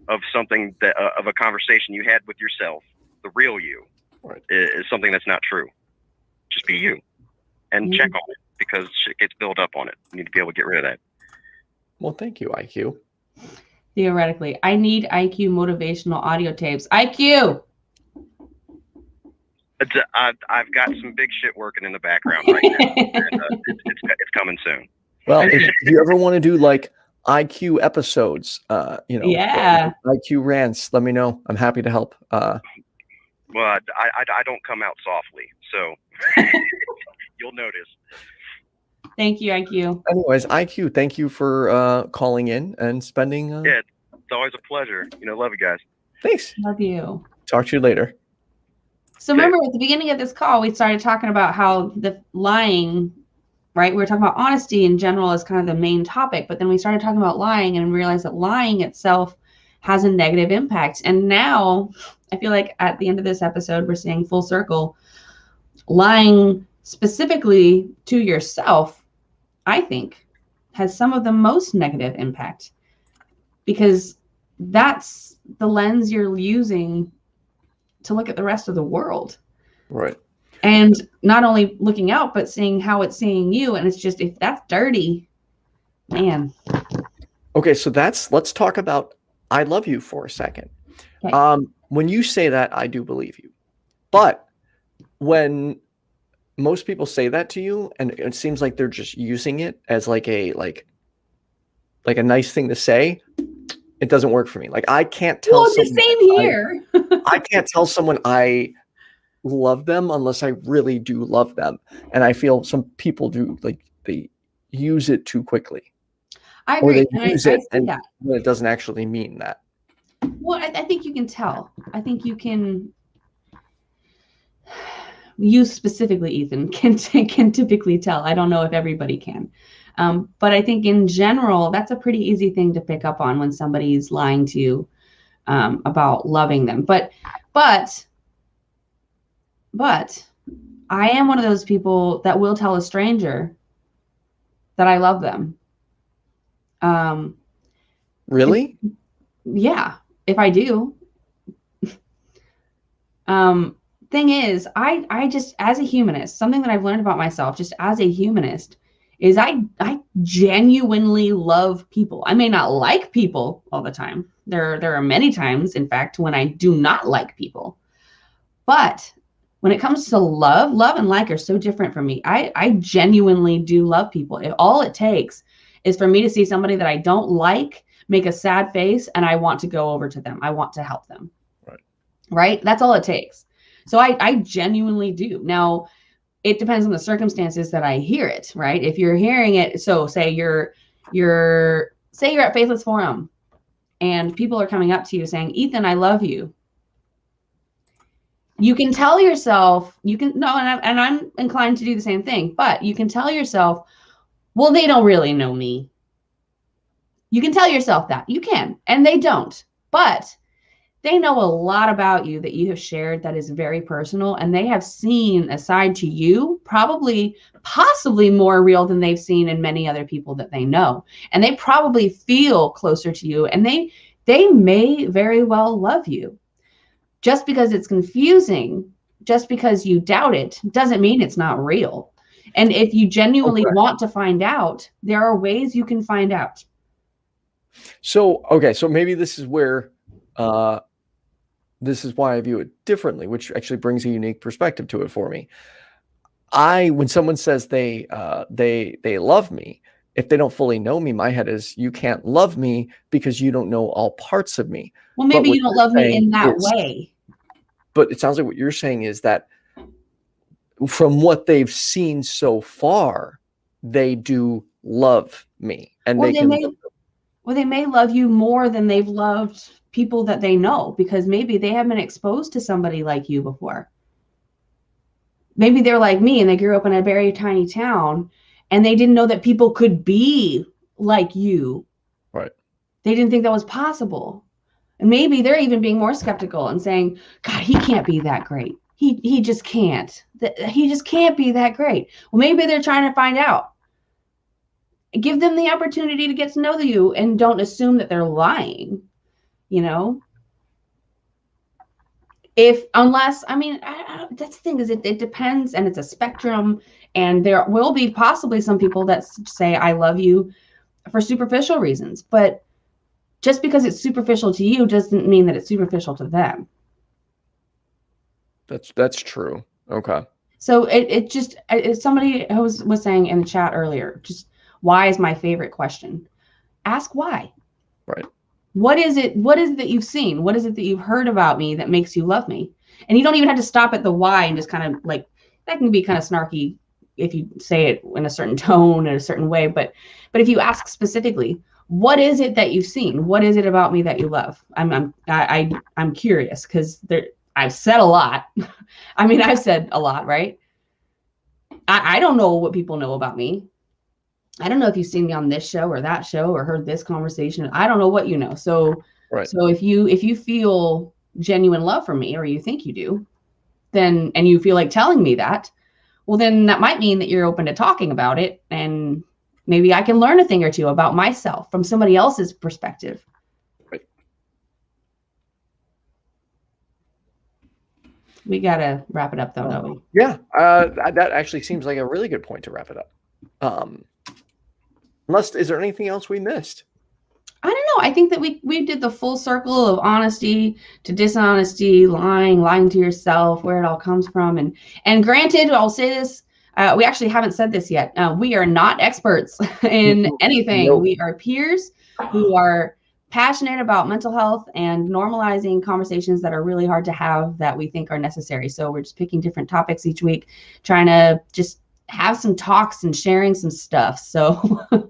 S3: of something that of a conversation you had with yourself, the real you, right, is something that's not true. Just be you and check on it, because shit gets built up on it. You need to be able to get rid of that.
S1: Well, thank you, IQ.
S2: Theoretically, I need IQ motivational audio tapes. IQ!
S3: I've got some big shit working in the background right now. And, it's coming soon.
S1: Well, if you ever want to do like IQ episodes, you know, IQ rants, let me know. I'm happy to help.
S3: Well, I don't come out softly, so you'll notice.
S2: Thank you, IQ.
S1: Anyways, IQ, thank you for calling in and spending.
S3: Yeah, it's always a pleasure. You know, love you guys.
S1: Thanks.
S2: Love you.
S1: Talk to you later.
S2: So remember, at the beginning of this call, we started talking about how the lying, right? We were talking about honesty in general as kind of the main topic, but then we started talking about lying and realized that lying itself has a negative impact. And now I feel like at the end of this episode, we're saying full circle, lying specifically to yourself, I think, has some of the most negative impact, because that's the lens you're using to look at the rest of the world. Right. And not only looking out, but seeing how it's seeing you. And it's just, if that's dirty, man.
S1: Okay. So let's talk about, I love you for a second. Okay. When you say that, I do believe you. But when most people say that to you, and it seems like they're just using it as like a nice thing to say, it doesn't work for me. Like, I can't tell.
S2: Well, it's the same here.
S1: I can't tell someone I love them unless I really do love them. And I feel some people do, like, they use it too quickly.
S2: I agree.
S1: Or they use it and it doesn't actually mean that.
S2: Well, I think you can tell. I think you can. You specifically, Ethan, can typically tell. I don't know if everybody can. But I think in general, that's a pretty easy thing to pick up on when somebody's lying to you about loving them. But I am one of those people that will tell a stranger that I love them.
S1: Really?
S2: Yeah, if I do. Thing is, I just, as a humanist, something that I've learned about myself, just as a humanist, is I genuinely love people. I may not like people all the time. There are many times, in fact, when I do not like people. But when it comes to love and like are so different for me. I genuinely do love people. All it takes is for me to see somebody that I don't like make a sad face, and I want to go over to them. I want to help them. Right? That's all it takes. So I genuinely do. Now, it depends on the circumstances that I hear it, right? If you're hearing it, so say you're at Faithless Forum and people are coming up to you saying, Ethan, I love you. You can tell yourself, and I'm inclined to do the same thing, but you can tell yourself, well, they don't really know me. You can tell yourself that. You can, and they don't. But they know a lot about you that you have shared that is very personal, and they have seen a side to you, probably, possibly more real than they've seen in many other people that they know. And they probably feel closer to you, and they may very well love you. Just because it's confusing, just because you doubt it, doesn't mean it's not real. And if you genuinely want to find out, there are ways you can find out.
S1: So, okay, so maybe this is where, this is why I view it differently, which actually brings a unique perspective to it for me. When someone says they love me, if they don't fully know me, my head is, you can't love me because you don't know all parts of me.
S2: Well, maybe you don't love me in that way.
S1: But it sounds like what you're saying is that from what they've seen so far, they do love me, and they
S2: may love you more than they've loved people that they know, because maybe they haven't been exposed to somebody like you before. Maybe they're like me and they grew up in a very tiny town and they didn't know that people could be like you.
S1: Right.
S2: They didn't think that was possible. And maybe they're even being more skeptical and saying, God, he can't be that great. He just can't. He just can't be that great. Well, maybe they're trying to find out. Give them the opportunity to get to know you, and don't assume that they're lying. You know, unless, I mean, that's the thing, is it depends, and it's a spectrum, and there will be possibly some people that say, I love you for superficial reasons, but just because it's superficial to you doesn't mean that it's superficial to them.
S1: That's true. Okay.
S2: So it just, somebody was saying in the chat earlier, just, why is my favorite question? Ask why.
S1: Right.
S2: What is it that you've seen? What is it that you've heard about me that makes you love me? And you don't even have to stop at the why and just kind of like, that can be kind of snarky if you say it in a certain tone in a certain way. But if you ask specifically, what is it that you've seen? What is it about me that you love? I'm curious, because I've said a lot. I mean, I've said a lot, right? I don't know what people know about me. I don't know if you've seen me on this show or that show or heard this conversation. I don't know what you know. So,
S1: right.
S2: So if you feel genuine love for me, or you think you do, then, and you feel like telling me that, well, then that might mean that you're open to talking about it. And maybe I can learn a thing or two about myself from somebody else's perspective.
S1: Right.
S2: We got to wrap it up though, don't we?
S1: Yeah. That actually seems like a really good point to wrap it up. Is there anything else we missed?
S2: I don't know. I think that we did the full circle of honesty to dishonesty, lying to yourself, where it all comes from. And granted, I'll say this, we actually haven't said this yet. We are not experts in anything. Nope. We are peers who are passionate about mental health and normalizing conversations that are really hard to have, that we think are necessary. So we're just picking different topics each week, trying to just have some talks and sharing some stuff. So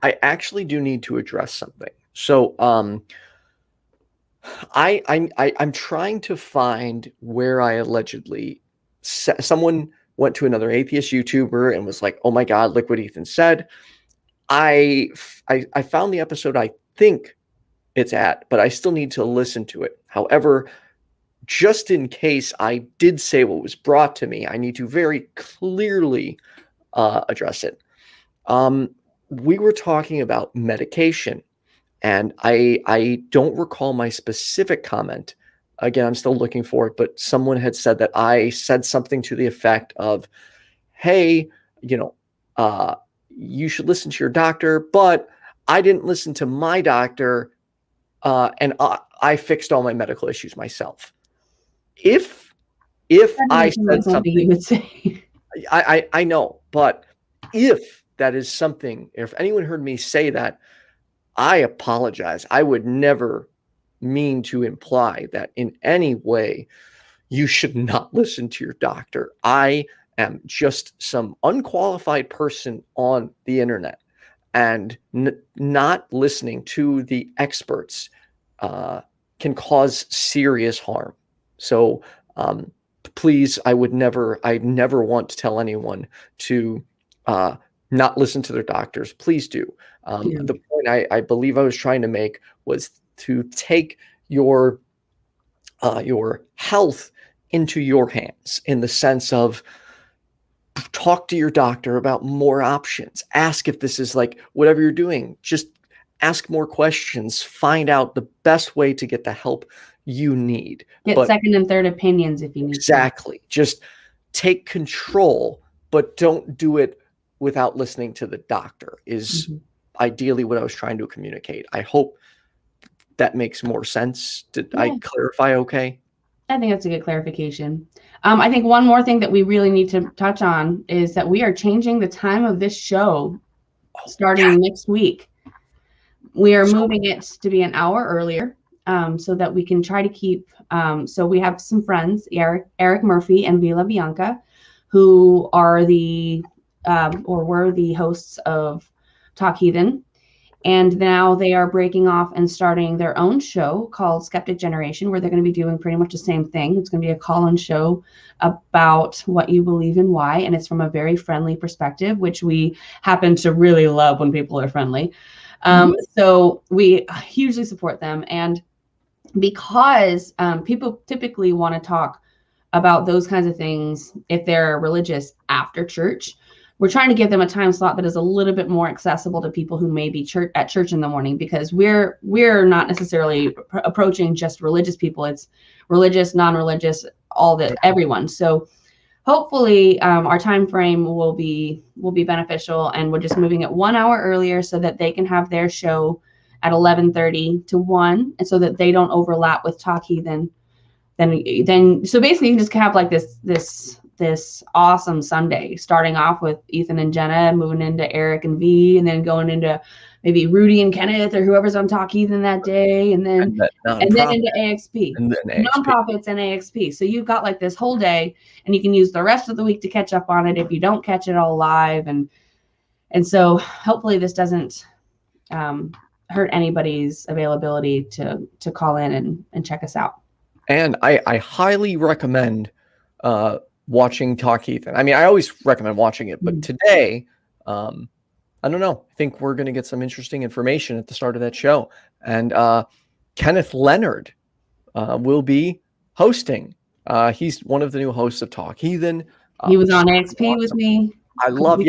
S1: I actually do need to address something. So I'm trying to find where I allegedly someone went to another atheist YouTuber and was like, oh my God, look what Ethan said. I found the episode I think it's at, but I still need to listen to it. However, just in case I did say what was brought to me, I need to very clearly address it. We were talking about medication, and I don't recall my specific comment. Again, I'm still looking for it, but someone had said that I said something to the effect of, hey, you should listen to your doctor, but I didn't listen to my doctor, and I fixed all my medical issues myself. If I said something you would say, I know, but if that is something, if anyone heard me say that, I apologize. I would never mean to imply that in any way you should not listen to your doctor. I am just some unqualified person on the internet, and not listening to the experts can cause serious harm. So please, I never want to tell anyone to not listen to their doctors. Please do. The point I believe I was trying to make was to take your health into your hands, in the sense of talk to your doctor about more options. Ask if this is like whatever you're doing. Just ask more questions. Find out the best way to get the help you need.
S2: Get second and third opinions if you need to.
S1: Exactly. Just take control, but don't do it without listening to the doctor, is ideally what I was trying to communicate. I hope that makes more sense. Did I clarify okay?
S2: I think that's a good clarification. I think one more thing that we really need to touch on is that we are changing the time of this show starting next week. We are moving it to be an hour earlier, so that we can try to keep, so we have some friends, Eric Murphy and Vila Bianca, who are were the hosts of Talk Heathen. And now they are breaking off and starting their own show called Skeptic Generation, where they're going to be doing pretty much the same thing. It's going to be a call-in show about what you believe and why. And it's from a very friendly perspective, which we happen to really love when people are friendly. So we hugely support them. And because people typically want to talk about those kinds of things if they're religious after church, we're trying to give them a time slot that is a little bit more accessible to people who may be at church in the morning, because we're not necessarily approaching just religious people. It's religious, non-religious, everyone. So hopefully our time frame will be beneficial, and we're just moving it 1 hour earlier so that they can have their show at 11:30 to 1, and so that they don't overlap with Talk Heathen. Then so basically you can just have like this awesome Sunday, starting off with Ethan and Jenna, moving into Eric and V, and then going into maybe Rudy and Kenneth or whoever's on Talk Heathen that day, and then into AXP, nonprofits and AXP. So you've got like this whole day, and you can use the rest of the week to catch up on it if you don't catch it all live. And so hopefully this doesn't hurt anybody's availability to call in and check us out.
S1: And I highly recommend watching Talk Heathen. I mean, I always recommend watching it, but today, I don't know. I think we're going to get some interesting information at the start of that show. And Kenneth Leonard will be hosting. He's one of the new hosts of Talk Heathen.
S2: He was on AXP with me.
S1: I love,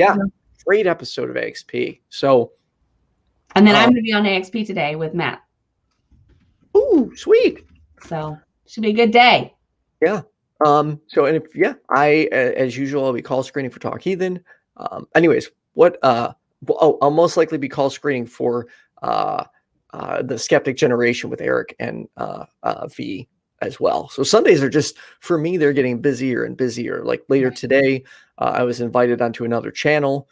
S1: great episode of AXP. So,
S2: and then I'm going to be on AXP today with Matt.
S1: Ooh, sweet.
S2: So should be a good day.
S1: Yeah. So, and I, as usual, I'll be call screening for Talk Heathen. Anyways, I'll most likely be call screening for the Skeptic Generation with Eric and V as well. So Sundays are just, for me, they're getting busier and busier. Like later today, I was invited onto another channel.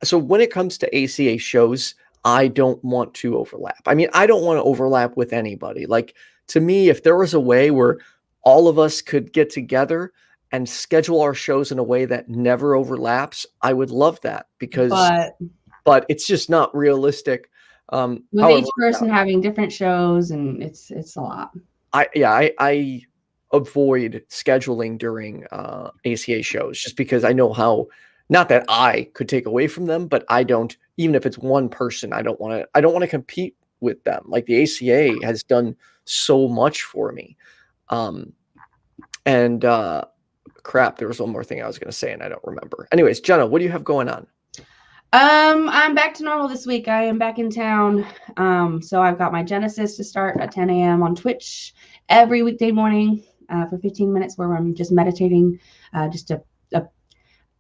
S1: So when it comes to ACA shows, I don't want to overlap. I mean, I don't want to overlap with anybody. Like, to me, if there was a way where all of us could get together and schedule our shows in a way that never overlaps, I would love that, because but it's just not realistic.
S2: With each person having different shows, and it's a lot.
S1: I avoid scheduling during ACA shows, just because I know how, not that I could take away from them, but I don't, even if it's one person, I don't want to compete with them. Like, the ACA has done so much for me. Crap, there was one more thing I was going to say and I don't remember. Anyways, Jenna, what do you have going on?
S2: I'm back to normal this week. I am back in town. So I've got my Genesis to start at 10 a.m. on Twitch every weekday morning for 15 minutes, where I'm just meditating, just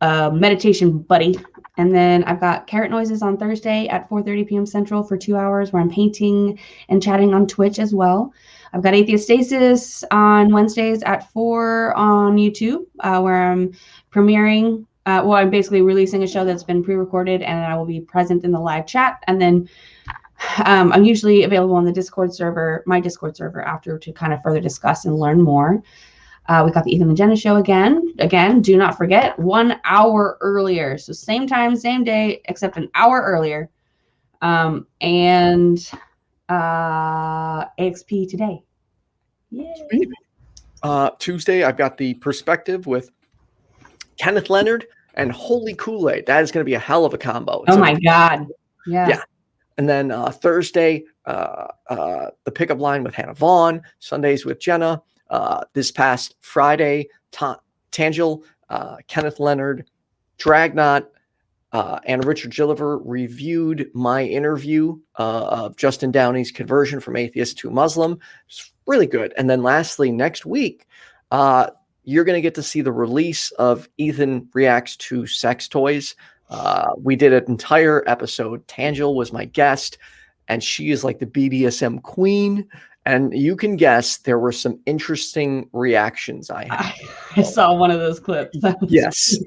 S2: a meditation buddy. And then I've got Carrot Noises on Thursday at 4:30 p.m. Central for 2 hours, where I'm painting and chatting on Twitch as well. I've got Atheist Stasis on Wednesdays at 4 on YouTube, where I'm premiering. I'm basically releasing a show that's been pre-recorded, and I will be present in the live chat. And then I'm usually available on the Discord server, my Discord server, after, to kind of further discuss and learn more. We got the Ethan and Jenna Show again. Again, do not forget, 1 hour earlier. So same time, same day, except an hour earlier. And AXP today. Yay.
S1: Tuesday, I've got the Perspective with Kenneth Leonard and Holy Kool-Aid. That is going to be a hell of a combo.
S2: Oh my God.
S1: Yeah. And then Thursday, the pickup line with Hannah Vaughn, Sundays with Jenna. This past Friday, Tangel, Kenneth Leonard, Dragnot, and Richard Gilliver reviewed my interview of Justin Downey's conversion from atheist to Muslim. It's really good. And then lastly, next week, you're going to get to see the release of Ethan Reacts to Sex Toys. We did an entire episode. Tangel was my guest, and she is like the BDSM queen. And you can guess there were some interesting reactions I had.
S2: I saw one of those clips.
S1: Yes.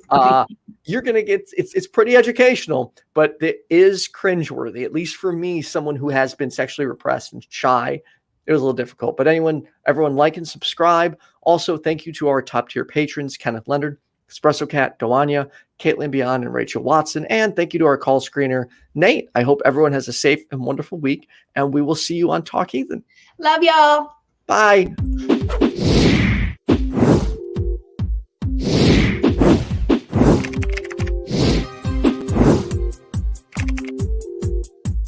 S1: You're going to get, it's pretty educational, but it is cringeworthy, at least for me, someone who has been sexually repressed and shy. It was a little difficult, but everyone like and subscribe. Also, thank you to our top tier patrons, Kenneth Leonard, Expresso Cat, Doanya, Kaitlyn Beyond, and Rachel Watson. And thank you to our call screener, Nate. I hope everyone has a safe and wonderful week, and we will see you on Talk Ethan.
S2: Love y'all.
S1: Bye.